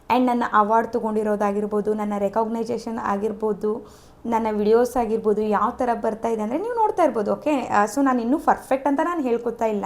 ಆ್ಯಂಡ್ ನನ್ನ ಅವಾರ್ಡ್ ತೊಗೊಂಡಿರೋದಾಗಿರ್ಬೋದು, ನನ್ನ ರೆಕಗ್ನೈಜೇಷನ್ ಆಗಿರ್ಬೋದು, ನನ್ನ ವಿಡಿಯೋಸ್ ಆಗಿರ್ಬೋದು, ಯಾವ ಥರ ಬರ್ತಾಯಿದೆ ಅಂದರೆ ನೀವು ನೋಡ್ತಾ ಇರ್ಬೋದು. ಓಕೆ, ಸೊ ನಾನು ಇನ್ನೂ ಪರ್ಫೆಕ್ಟ್ ಅಂತ ನಾನು ಹೇಳ್ಕೊತಾ ಇಲ್ಲ,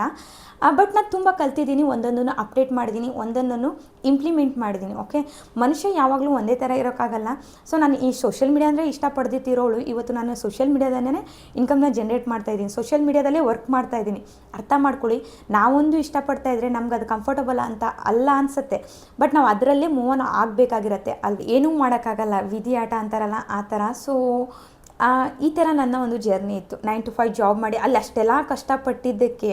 ಬಟ್ ನಾನು ತುಂಬ ಕಲ್ತಿದ್ದೀನಿ, ಒಂದೊಂದನ್ನು ಅಪ್ಡೇಟ್ ಮಾಡಿದ್ದೀನಿ, ಒಂದೊಂದನ್ನು ಇಂಪ್ಲಿಮೆಂಟ್ ಮಾಡಿದ್ದೀನಿ. ಓಕೆ, ಮನುಷ್ಯ ಯಾವಾಗಲೂ ಒಂದೇ ಥರ ಇರೋಕ್ಕಾಗಲ್ಲ. ಸೊ ನಾನು ಈ ಸೋಷಿಯಲ್ ಮೀಡಿಯಾ ಅಂದರೆ ಇಷ್ಟಪಡ್ದಿತ್ತಿರೋಳು ಇವತ್ತು ನಾನು ಸೋಷಿಯಲ್ ಮೀಡಿಯಾದಲ್ಲೇ ಇನ್ಕಮ್ನ ಜನ್ರೇಟ್ ಮಾಡ್ತಾಯಿದ್ದೀನಿ, ಸೋಷಿಯಲ್ ಮೀಡಿಯಾದಲ್ಲೇ ವರ್ಕ್ ಮಾಡ್ತಾಯಿದ್ದೀನಿ. ಅರ್ಥ ಮಾಡ್ಕೊಳ್ಳಿ, ನಾವೊಂದು ಇಷ್ಟಪಡ್ತಾ ಇದ್ದರೆ ನಮ್ಗೆ ಅದು ಕಂಫರ್ಟಬಲ್ ಅಂತ ಅಲ್ಲ ಅನಿಸುತ್ತೆ, ಬಟ್ ನಾವು ಅದರಲ್ಲೇ ಮೂವ್ ಆನ್ ಆಗಬೇಕಾಗಿರತ್ತೆ. ಅಲ್ಲಿ ಏನೂ ಮಾಡೋಕ್ಕಾಗಲ್ಲ, ವಿಧಿ ಆಟ ಅಂತಾರಲ್ಲ ಆ ಥರ. ಸೊ ಈ ಥರ ನನ್ನ ಒಂದು ಜರ್ನಿ ಇತ್ತು. 9 to 5 ಜಾಬ್ ಮಾಡಿ ಅಲ್ಲಿ ಅಷ್ಟೆಲ್ಲ ಕಷ್ಟಪಟ್ಟಿದ್ದಕ್ಕೆ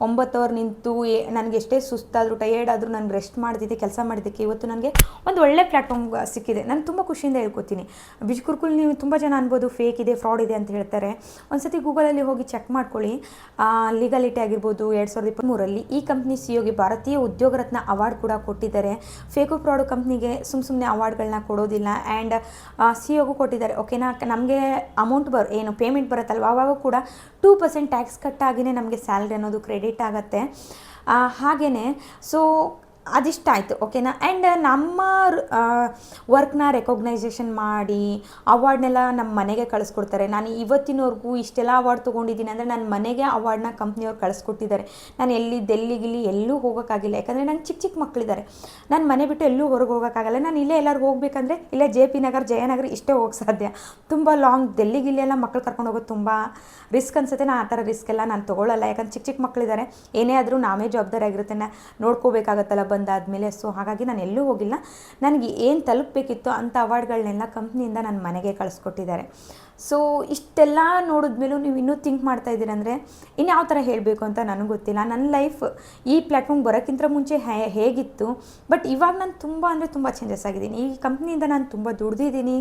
9 ಅವರ್ ನಿಂತು ನನಗೆ ಎಷ್ಟೇ ಸುಸ್ತಾದರೂ ಟಯರ್ಡ್ ಆದರೂ ನಾನು ರೆಸ್ಟ್ ಮಾಡ್ತಿದ್ದೆ, ಕೆಲಸ ಮಾಡಿದ್ದಕ್ಕೆ ಇವತ್ತು ನನಗೆ ಒಂದು ಒಳ್ಳೆ ಪ್ಲ್ಯಾಟ್ಫಾರ್ಮ್ ಸಿಕ್ಕಿದೆ. ನಾನು ತುಂಬ ಖುಷಿಯಿಂದ ಹೇಳ್ಕೊತೀನಿ. ಬಿಜ್ಕುರ್ಕುಲ್ ನೀವು ತುಂಬ ಜನ ಅನ್ಬೋದು ಫೇಕ್ ಇದೆ, ಫ್ರಾಡ್ ಇದೆ ಅಂತ ಹೇಳ್ತಾರೆ. ಒಂದ್ಸತಿ ಗೂಗಲಲ್ಲಿ ಹೋಗಿ ಚೆಕ್ ಮಾಡ್ಕೊಳ್ಳಿ. ಲೀಗಾಲಿಟಿ ಆಗಿರ್ಬೋದು 2023ರಲ್ಲಿ ಈ ಕಂಪ್ನಿ ಸಿಒಗೆ ಭಾರತೀಯ ಉದ್ಯೋಗ ರತ್ನ ಅವಾರ್ಡ್ ಕೂಡ ಕೊಟ್ಟಿದ್ದಾರೆ. ಫೇಕು ಫ್ರಾಡು ಕಂಪ್ನಿಗೆ ಸುಮ್ಮನೆ ಅವಾರ್ಡ್ಗಳನ್ನ ಕೊಡೋದಿಲ್ಲ. ಆ್ಯಂಡ್ ಸಿಒಗೂ ಕೊಟ್ಟಿದ್ದಾರೆ. ಓಕೆನಾ, ನಮಗೆ ಅಮೌಂಟ್ ಏನು ಪೇಮೆಂಟ್ ಬರುತ್ತಲ್ವ ಆವಾಗ ಕೂಡ 2% ಟ್ಯಾಕ್ಸ್ ಕಟ್ಟಾಗಿಯೇ ನಮಗೆ ಸ್ಯಾಲ್ರಿ ಅನ್ನೋದು ಕ್ರೆಡಿಟ್ ಆಗುತ್ತೆ. ಹಾಗೆಯೇ ಸೊ ಅದಿಷ್ಟ ಆಯಿತು. ಓಕೆನಾ, ಆ್ಯಂಡ್ ನಮ್ಮ ವರ್ಕ್ನ ರೆಕಗ್ನೈಸೇಷನ್ ಮಾಡಿ ಅವಾರ್ಡ್ನೆಲ್ಲ ನಮ್ಮ ಮನೆಗೆ ಕಳಿಸ್ಕೊಡ್ತಾರೆ. ನಾನು ಇವತ್ತಿನವರೆಗೂ ಇಷ್ಟೆಲ್ಲ ಅವಾರ್ಡ್ ತೊಗೊಂಡಿದ್ದೀನಿ ಅಂದರೆ ನನ್ನ ಮನೆಗೆ ಅವಾರ್ಡ್ನ ಕಂಪ್ನಿಯವ್ರು ಕಳಿಸ್ಕೊಟ್ಟಿದ್ದಾರೆ. ನಾನು ಡೆಲ್ಲಿಗಿಲ್ಲಿ ಎಲ್ಲೂ ಹೋಗೋಕ್ಕಾಗಿಲ್ಲ, ಯಾಕಂದರೆ ನಂಗೆ ಚಿಕ್ಕ ಚಿಕ್ಕ ಮಕ್ಕಳಿದ್ದಾರೆ. ನಾನು ಮನೆ ಬಿಟ್ಟು ಎಲ್ಲೂ ಹೊರಗೆ ಹೋಗೋಕ್ಕಾಗಲ್ಲ. ನಾನು ಇಲ್ಲೇ ಎಲ್ಲರೂ ಹೋಗಬೇಕಂದ್ರೆ ಇಲ್ಲೇ JP ನಗರ್, ಜಯನಗರ ಇಷ್ಟೇ ಹೋಗಕ್ಕೆ ಸಾಧ್ಯ. ತುಂಬ ಲಾಂಗ್ ಡೆಲ್ಲಿಗಿಲ್ಲೆಲ್ಲ ಮಕ್ಕಳು ಕರ್ಕೊಂಡು ಹೋಗೋದು ತುಂಬ ರಿಸ್ಕ್ ಅನಿಸುತ್ತೆ. ನಾನು ಆ ಥರ ರಿಸ್ಕ್ ಎಲ್ಲ ನಾನು ತೊಗೊಳ್ಳಲ್ಲ, ಯಾಕಂದ್ರೆ ಚಿಕ್ಕ ಚಿಕ್ಕ ಮಕ್ಕಳಿದ್ದಾರೆ. ಏನೇ ಆದರೂ ನಾವೇ ಜವಾಬ್ದಾರಿ ಆಗಿರುತ್ತೆ, ನೋಡ್ಕೋಬೇಕಾಗತ್ತಲ್ಲ ಬಂದಾದಮೇಲೆ. ಸೊ ಹಾಗಾಗಿ ನಾನು ಎಲ್ಲೂ ಹೋಗಿಲ್ಲ. ನನಗೆ ಏನು ತಲುಪಬೇಕಿತ್ತು ಅಂಥ ಅವಾರ್ಡ್ಗಳನ್ನೆಲ್ಲ ಕಂಪ್ನಿಯಿಂದ ನನ್ನ ಮನೆಗೆ ಕಳಿಸ್ಕೊಟ್ಟಿದ್ದಾರೆ. ಸೊ ಇಷ್ಟೆಲ್ಲ ನೋಡಿದ್ಮೇಲೂ ನೀವು ಇನ್ನೂ ಥಿಂಕ್ ಮಾಡ್ತಾ ಇದ್ದೀರಂದರೆ ಇನ್ಯಾವ ಥರ ಹೇಳಬೇಕು ಅಂತ ನನಗೆ ಗೊತ್ತಿಲ್ಲ. ನನ್ನ ಲೈಫ್ ಈ ಪ್ಲ್ಯಾಟ್ಫಾರ್ಮ್ ಬರೋಕ್ಕಿಂತ ಮುಂಚೆ ಹೇಗಿತ್ತು, ಬಟ್ ಇವಾಗ ನಾನು ತುಂಬ ಅಂದರೆ ತುಂಬ ಚೇಂಜಸ್ ಆಗಿದ್ದೀನಿ. ಈ ಕಂಪ್ನಿಯಿಂದ ನಾನು ತುಂಬ ದುಡ್ದಿದ್ದೀನಿ,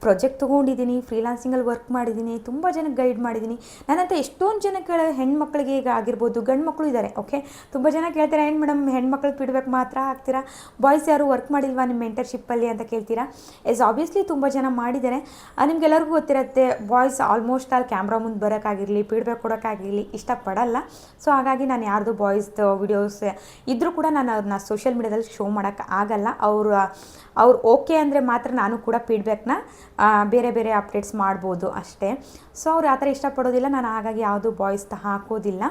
ಪ್ರಾಜೆಕ್ಟ್ ತೊಗೊಂಡಿದ್ದೀನಿ, ಫ್ರೀಲಾನ್ಸಿಂಗಲ್ಲಿ ವರ್ಕ್ ಮಾಡಿದ್ದೀನಿ, ತುಂಬ ಜನಕ್ಕೆ ಗೈಡ್ ಮಾಡಿದ್ದೀನಿ. ನನ್ನಂತ ಎಷ್ಟೊಂದು ಜನಕ್ಕೆ ಹೆಣ್ಮಕ್ಳಿಗೆ ಈಗ ಆಗಿರ್ಬೋದು, ಗಂಡು ಮಕ್ಕಳು ಇದ್ದಾರೆ. ಓಕೆ, ತುಂಬ ಜನ ಕೇಳ್ತಾರೆ, ಏನು ಮೇಡಮ್ ಹೆಣ್ಮಕ್ಳಿಗೆ ಫೀಡ್ಬ್ಯಾಕ್ ಮಾತ್ರ ಹಾಕ್ತೀರಾ, ಬಾಯ್ಸ್ ಯಾರು ವರ್ಕ್ ಮಾಡಿಲ್ವಾ ನಿಮ್ಮ ಮೆಂಟರ್ಶಿಪ್ಪಲ್ಲಿ ಅಂತ ಕೇಳ್ತೀರಾ. ಆಬ್ವಿಯಸ್ಲಿ ತುಂಬ ಜನ ಮಾಡಿದ್ದಾರೆ. ನಿಮ್ಗೆಲ್ಲರಿಗೂ ಗೊತ್ತಿರುತ್ತೆ, ಬಾಯ್ಸ್ ಆಲ್ಮೋಸ್ಟ್ ಅಲ್ಲಿ ಕ್ಯಾಮ್ರಾ ಮುಂದೆ ಬರೋಕ್ಕಾಗಿರಲಿ, ಫೀಡ್ಬ್ಯಾಕ್ ಕೊಡೋಕ್ಕಾಗಿರಲಿ ಇಷ್ಟಪಡಲ್ಲ. ಸೊ ಹಾಗಾಗಿ ನಾನು ಯಾರ್ದು ಬಾಯ್ಸ್ದು ವಿಡಿಯೋಸ್ ಇದ್ದರೂ ಕೂಡ ನಾನು ಅವ್ರನ್ನ ಸೋಷಿಯಲ್ ಮೀಡಿಯಾದಲ್ಲಿ ಶೋ ಮಾಡೋಕ್ಕೆ ಆಗಲ್ಲ. ಅವ್ರು ಓಕೆ ಅಂದರೆ ಮಾತ್ರ ನಾನು ಕೂಡ ಫೀಡ್ಬ್ಯಾಕ್ನ ಬೇರೆ ಬೇರೆ ಅಪ್ಡೇಟ್ಸ್ ಮಾಡ್ಬೋದು ಅಷ್ಟೇ. ಸೊ ಅವ್ರು ಆ ಥರ ಇಷ್ಟಪಡೋದಿಲ್ಲ, ನಾನು ಹಾಗಾಗಿ ಯಾವುದು ಬಾಯ್ಸ್ ಹಾಕೋದಿಲ್ಲ.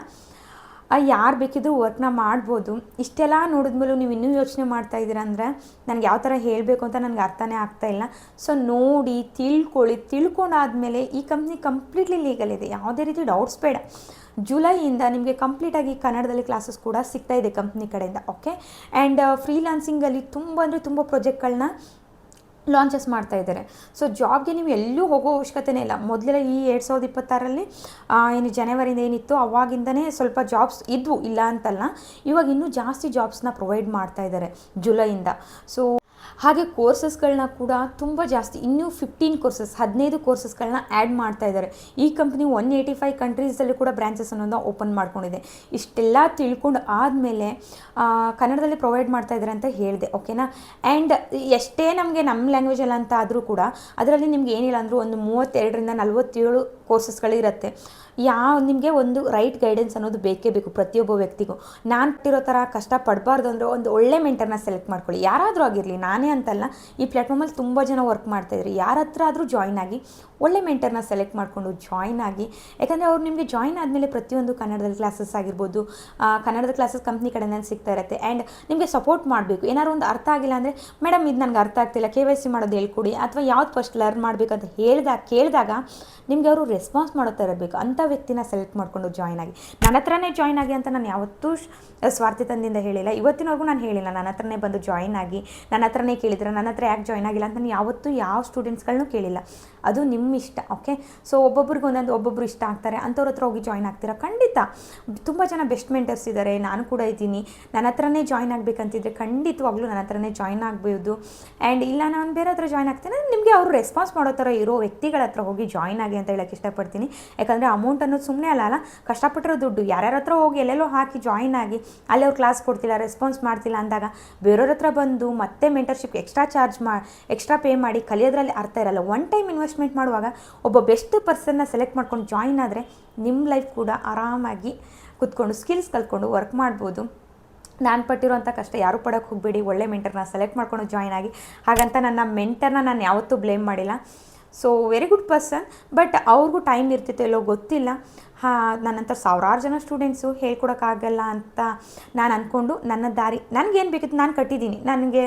ಯಾರು ಬೇಕಿದ್ರೂ ವರ್ಕ್ನ ಮಾಡ್ಬೋದು. ಇಷ್ಟೆಲ್ಲ ನೋಡಿದ್ಮೇಲೂ ನೀವು ಇನ್ನೂ ಯೋಚನೆ ಮಾಡ್ತಾ ಇದ್ದೀರಾ ಅಂದರೆ ನನಗೆ ಯಾವ ಥರ ಹೇಳಬೇಕು ಅಂತ ನನಗೆ ಅರ್ಥನೇ ಆಗ್ತಾಯಿಲ್ಲ. ಸೊ ನೋಡಿ ತಿಳ್ಕೊಂಡಾದಮೇಲೆ ಈ ಕಂಪ್ನಿ ಕಂಪ್ಲೀಟ್ಲಿ ಲೀಗಲ್ ಇದೆ, ಯಾವುದೇ ರೀತಿ ಡೌಟ್ಸ್ ಬೇಡ. ಜುಲೈಯಿಂದ ನಿಮಗೆ ಕಂಪ್ಲೀಟಾಗಿ ಕನ್ನಡದಲ್ಲಿ ಕ್ಲಾಸಸ್ ಕೂಡ ಸಿಗ್ತಾ ಇದೆ ಕಂಪ್ನಿ ಕಡೆಯಿಂದ. ಓಕೆ, ಆ್ಯಂಡ್ ಫ್ರೀಲಾನ್ಸಿಂಗಲ್ಲಿ ತುಂಬ ಅಂದರೆ ತುಂಬ ಪ್ರಾಜೆಕ್ಟ್ಗಳನ್ನ ಲಾಂಚಸ್ ಮಾಡ್ತಾ ಇದ್ದಾರೆ. ಸೊ ಜಾಬ್ಗೆ ನೀವು ಎಲ್ಲೂ ಹೋಗೋ ಅವಶ್ಯಕತೆನೇ ಇಲ್ಲ. ಮೊದಲೆಲ್ಲ ಈ 2026ರಲ್ಲಿ ಏನು ಜನವರಿಂದ ಏನಿತ್ತು ಅವಾಗಿಂದನೇ ಸ್ವಲ್ಪ ಜಾಬ್ಸ್ ಇದ್ವು, ಇಲ್ಲ ಅಂತಲ್ಲ. ಇವಾಗ ಇನ್ನೂ ಜಾಸ್ತಿ ಜಾಬ್ಸ್ನ ಪ್ರೊವೈಡ್ ಮಾಡ್ತಾ ಇದ್ದಾರೆ ಜುಲೈಯಿಂದ. ಸೊ ಹಾಗೆ ಕೋರ್ಸಸ್ಗಳನ್ನ ಕೂಡ ತುಂಬ ಜಾಸ್ತಿ, ಇನ್ನೂ 15 ಕೋರ್ಸಸ್ಗಳನ್ನ ಆ್ಯಡ್ ಮಾಡ್ತಾ ಇದ್ದಾರೆ. ಈ ಕಂಪ್ನಿ 185 ಕಂಟ್ರೀಸಲ್ಲಿ ಕೂಡ ಬ್ರಾಂಚಸ್ ಅನ್ನೋದನ್ನ ಓಪನ್ ಮಾಡ್ಕೊಂಡಿದೆ. ಇಷ್ಟೆಲ್ಲ ತಿಳ್ಕೊಂಡು ಆದಮೇಲೆ ಕನ್ನಡದಲ್ಲಿ ಪ್ರೊವೈಡ್ ಮಾಡ್ತಾ ಇದ್ದಾರೆ ಅಂತ ಹೇಳಿದೆ, ಓಕೆನಾ. ಆ್ಯಂಡ್ ಎಷ್ಟೇ ನಮಗೆ ನಮ್ಮ ಲ್ಯಾಂಗ್ವೇಜಲ್ಲಿ ಅಂತ ಆದರೂ ಕೂಡ ಅದರಲ್ಲಿ ನಿಮ್ಗೆ ಏನಿಲ್ಲ ಅಂದರೂ ಒಂದು 32ರಿಂದ 47 ಕೋರ್ಸಸ್ಗಳಿರುತ್ತೆ. ನಿಮಗೆ ಒಂದು ರೈಟ್ ಗೈಡೆನ್ಸ್ ಅನ್ನೋದು ಬೇಕೇ ಬೇಕು ಪ್ರತಿಯೊಬ್ಬ ವ್ಯಕ್ತಿಗೂ. ನಾನು ಇರೋ ಥರ ಕಷ್ಟಪಡಬಾರ್ದು ಅಂದರೆ ಒಂದು ಒಳ್ಳೆ ಮೆಂಟರ್ನ ಸೆಲೆಕ್ಟ್ ಮಾಡ್ಕೊಳ್ಳಿ. ಯಾರಾದರೂ ಆಗಿರಲಿ, ನಾನೇ ಅಂತಲ್ಲ, ಈ ಪ್ಲ್ಯಾಟ್ಫಾರ್ಮಲ್ಲಿ ತುಂಬ ಜನ ವರ್ಕ್ ಮಾಡ್ತಾಯಿದ್ರು. ಯಾರ ಹತ್ರ ಆದರೂ ಜಾಯ್ನ್ ಆಗಿ ಒಳ್ಳೆ ಮೆಂಟರ್ನ ಸೆಲೆಕ್ಟ್ ಮಾಡಿಕೊಂಡು ಜಾಯ್ನ್ ಆಗಿ. ಯಾಕಂದರೆ ಅವ್ರು ನಿಮಗೆ ಜಾಯ್ನ್ ಆದಮೇಲೆ ಪ್ರತಿಯೊಂದು ಕನ್ನಡದಲ್ಲಿ ಕ್ಲಾಸಸ್ ಆಗಿರ್ಬೋದು, ಕನ್ನಡದ ಕ್ಲಾಸಸ್ ಕಂಪ್ನಿ ಕಡೆಯಿಂದ ಸಿಗ್ತಾ ಇರುತ್ತೆ. ಆ್ಯಂಡ್ ನಿಮಗೆ ಸಪೋರ್ಟ್ ಮಾಡಬೇಕು. ಏನಾದ್ರು ಒಂದು ಅರ್ಥ ಆಗಿಲ್ಲ ಅಂದರೆ, ಮೇಡಮ್ ಇದು ನನಗೆ ಅರ್ಥ ಆಗ್ತಿಲ್ಲ, KYC ಮಾಡೋದು ಹೇಳ್ಕೊಡಿ, ಅಥವಾ ಯಾವ್ದು ಫಸ್ಟ್ ಲರ್ನ್ ಮಾಡಬೇಕಂತ ಕೇಳಿದಾಗ ನಿಮಗೆ ಅವರು ರೆಸ್ಪಾನ್ಸ್ ಮಾಡೋ ಥರ ಇರಬೇಕು. ಅಂಥ ವ್ಯಕ್ತಿನ ಸೆಲೆಕ್ಟ್ ಮಾಡಿಕೊಂಡು ಜಾಯ್ನ್ ಆಗಿ. ನನ್ನ ಹತ್ರನೇ ಜಾಯ್ನ್ ಆಗಿ ಅಂತ ನಾನು ಯಾವತ್ತೂ ಸ್ವಾರ್ಥಿತನದಿಂದ ಹೇಳಿಲ್ಲ, ಇವತ್ತಿನವರೆಗೂ ನಾನು ಹೇಳಿಲ್ಲ. ನನ್ನ ಹತ್ರನೇ ಬಂದು ಜಾಯ್ನ್ ಆಗಿ, ನನ್ನ ಹತ್ರನೇ ಕೇಳಿದ್ರೆ ನನ್ನ ಹತ್ರ ಯಾಕೆ ಜಾಯ್ನ್ ಆಗಿಲ್ಲ ಅಂತ ನಾನು ಯಾವತ್ತೂ ಯಾವ ಸ್ಟೂಡೆಂಟ್ಸ್ಗಳನ್ನೂ ಕೇಳಿಲ್ಲ. ಅದು ನಿಮ್ಮ ಇಷ್ಟ, ಓಕೆ. ಸೊ ಒಬ್ಬೊಬ್ರಿಗೆ ಒಬ್ಬೊಬ್ರು ಇಷ್ಟ ಆಗ್ತಾರೆ, ಅಂಥವ್ರ ಹತ್ರ ಹೋಗಿ ಜಾಯ್ನ್ ಆಗ್ತೀರಾ. ಖಂಡಿತ ತುಂಬ ಜನ ಬೆಸ್ಟ್ ಮೆಂಟರ್ಸ್ ಇದ್ದಾರೆ, ನಾನು ಕೂಡ ಇದ್ದೀನಿ. ನನ್ನ ಹತ್ರನೇ ಜಾಯ್ನ್ ಆಗಬೇಕಂತಿದ್ರೆ ಖಂಡಿತವಾಗ್ಲೂ ನನ್ನ ಹತ್ರನೇ ಜಾಯ್ನ್ ಆಗ್ಬೋದು. ಆ್ಯಂಡ್ ಇಲ್ಲ ನಾನು ಬೇರೆ ಹತ್ರ ಜಾಯ್ನ್ ಆಗ್ತೀನಿ, ನಿಮಗೆ ಅವರು ರೆಸ್ಪಾನ್ಸ್ ಮಾಡೋ ಥರ ಇರೋ ವ್ಯಕ್ತಿಗಳ ಹತ್ರ ಹೋಗಿ ಜಾಯ್ನ್ ಆಗಿ ಅಂತ ಹೇಳೋಕ್ಕೆ ಇಷ್ಟಪಡ್ತೀನಿ. ಯಾಕಂದರೆ ಅಮೌಂಟ್ ಅನ್ನೋದು ಸುಮ್ಮನೆ ಅಲ್ಲ, ಕಷ್ಟಪಟ್ಟಿರೋ ದುಡ್ಡು. ಯಾರ್ಯಾರ ಹತ್ರ ಹೋಗಿ ಎಲ್ಲೆಲ್ಲೋ ಹಾಕಿ ಜಾಯ್ನ್ ಆಗಿ ಅಲ್ಲಿ ಅವ್ರು ಕ್ಲಾಸ್ ಕೊಡ್ತಿಲ್ಲ, ರೆಸ್ಪಾನ್ಸ್ ಮಾಡ್ತಿಲ್ಲ ಅಂದಾಗ ಬೇರೆಯವ್ರ ಹತ್ರ ಬಂದು ಮತ್ತೆ ಮೆಂಟರ್ಶಿಪ್ ಎಕ್ಸ್ಟ್ರಾ ಪೇ ಮಾಡಿ ಕಲಿಯೋದ್ರಲ್ಲಿ ಅರ್ಥ ಇರಲ್ಲ. ಒನ್ ಟೈಮ್ ಇನ್ವೆಸ್ಟ್ಮೆಂಟ್ ಮಾಡುವಾಗ ಒಬ್ಬ ಬೆಸ್ಟ್ ಪರ್ಸನ್ನ ಸೆಲೆಕ್ಟ್ ಮಾಡ್ಕೊಂಡು ಜಾಯ್ನ್ ಆದರೆ ನಿಮ್ಮ ಲೈಫ್ ಕೂಡ ಆರಾಮಾಗಿ ಕೂತ್ಕೊಂಡು ಸ್ಕಿಲ್ಸ್ ಕಲ್ತ್ಕೊಂಡು ವರ್ಕ್ ಮಾಡ್ಬೋದು. ನಾನು ಪಟ್ಟಿರೋಂಥ ಕಷ್ಟ ಯಾರೂ ಪಡೋಕ್ಕೆ ಹೋಗಬೇಡಿ. ಒಳ್ಳೆ ಮೆಂಟರ್ನ ಸೆಲೆಕ್ಟ್ ಮಾಡ್ಕೊಂಡು ಜಾಯ್ನ್ ಆಗಿ. ಹಾಗಂತ ನನ್ನ ಮೆಂಟರ್ನ ನಾನು ಯಾವತ್ತೂ ಬ್ಲೇಮ್ ಮಾಡಿಲ್ಲ. So very good person, but ಅವ್ರಿಗೂ ಟೈಮ್ ಇರ್ತಿತ್ತು ಎಲ್ಲೋ ಗೊತ್ತಿಲ್ಲ. ನನ್ನಂಥ ಸಾವಿರಾರು ಜನ ಸ್ಟೂಡೆಂಟ್ಸು ಹೇಳ್ಕೊಡೋಕ್ಕಾಗಲ್ಲ ಅಂತ ನಾನು ಅಂದ್ಕೊಂಡು ನನ್ನ ದಾರಿ, ನನಗೇನು ಬೇಕಿತ್ತು ನಾನು ಕಟ್ಟಿದ್ದೀನಿ, ನನಗೆ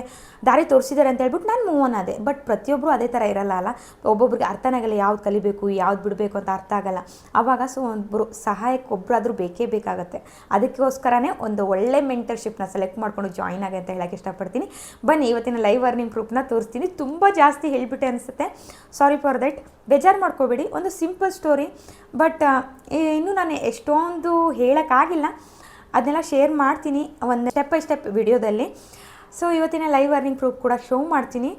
ದಾರಿ ತೋರಿಸಿದ್ದಾರೆ ಅಂತ ಹೇಳ್ಬಿಟ್ಟು ನಾನು ಮೂವ್ ಆನ್ ಆದೆ. ಬಟ್ ಪ್ರತಿಯೊಬ್ಬರು ಅದೇ ಥರ ಇರಲ್ಲ ಅಲ್ಲ. ಒಬ್ಬೊಬ್ರಿಗೆ ಅರ್ಥನೇ ಆಗಲ್ಲ, ಯಾವ್ದು ಕಲಿಬೇಕು ಯಾವ್ದು ಬಿಡಬೇಕು ಅಂತ ಅರ್ಥ ಆಗಲ್ಲ. ಆವಾಗ ಸೊ ಒಬ್ಬರು ಸಹಾಯಕ್ಕೆ ಒಬ್ಬರಾದರೂ ಬೇಕೇ ಬೇಕಾಗುತ್ತೆ. ಅದಕ್ಕೋಸ್ಕರನೇ ಒಂದು ಒಳ್ಳೆ ಮೆಂಟರ್ಶಿಪ್ನ ಸೆಲೆಕ್ಟ್ ಮಾಡ್ಕೊಂಡು ಜಾಯ್ನ್ ಆಗಿ ಅಂತ ಹೇಳೋಕ್ಕೆ ಇಷ್ಟಪಡ್ತೀನಿ. ಬನ್ನಿ ಇವತ್ತಿನ ಲೈವ್ ಅರ್ನಿಂಗ್ ಪ್ರೂಫ್ನ ತೋರಿಸ್ತೀನಿ. ತುಂಬ ಜಾಸ್ತಿ ಹೇಳಿಬಿಟ್ಟೆ ಅನಿಸುತ್ತೆ, ಸಾರಿ ಫಾರ್ ದಟ್. ಬೇಜಾರು ಮಾಡ್ಕೋಬೇಡಿ. ಒಂದು ಸಿಂಪಲ್ ಸ್ಟೋರಿ, ಬಟ್ ಇನ್ನೂ ನಾನು ಎಷ್ಟೊಂದು ಹೇಳೋಕ್ಕಾಗಿಲ್ಲ. ಅದನ್ನೆಲ್ಲ ಶೇರ್ ಮಾಡ್ತೀನಿ ಒಂದು ಸ್ಟೆಪ್ ಬೈ ಸ್ಟೆಪ್ ವಿಡಿಯೋದಲ್ಲಿ. ಸೊ ಇವತ್ತಿನ ಲೈವ್ ಅರ್ನಿಂಗ್ ಪ್ರೂಫ್ ಕೂಡ ಶೋ ಮಾಡ್ತೀನಿ.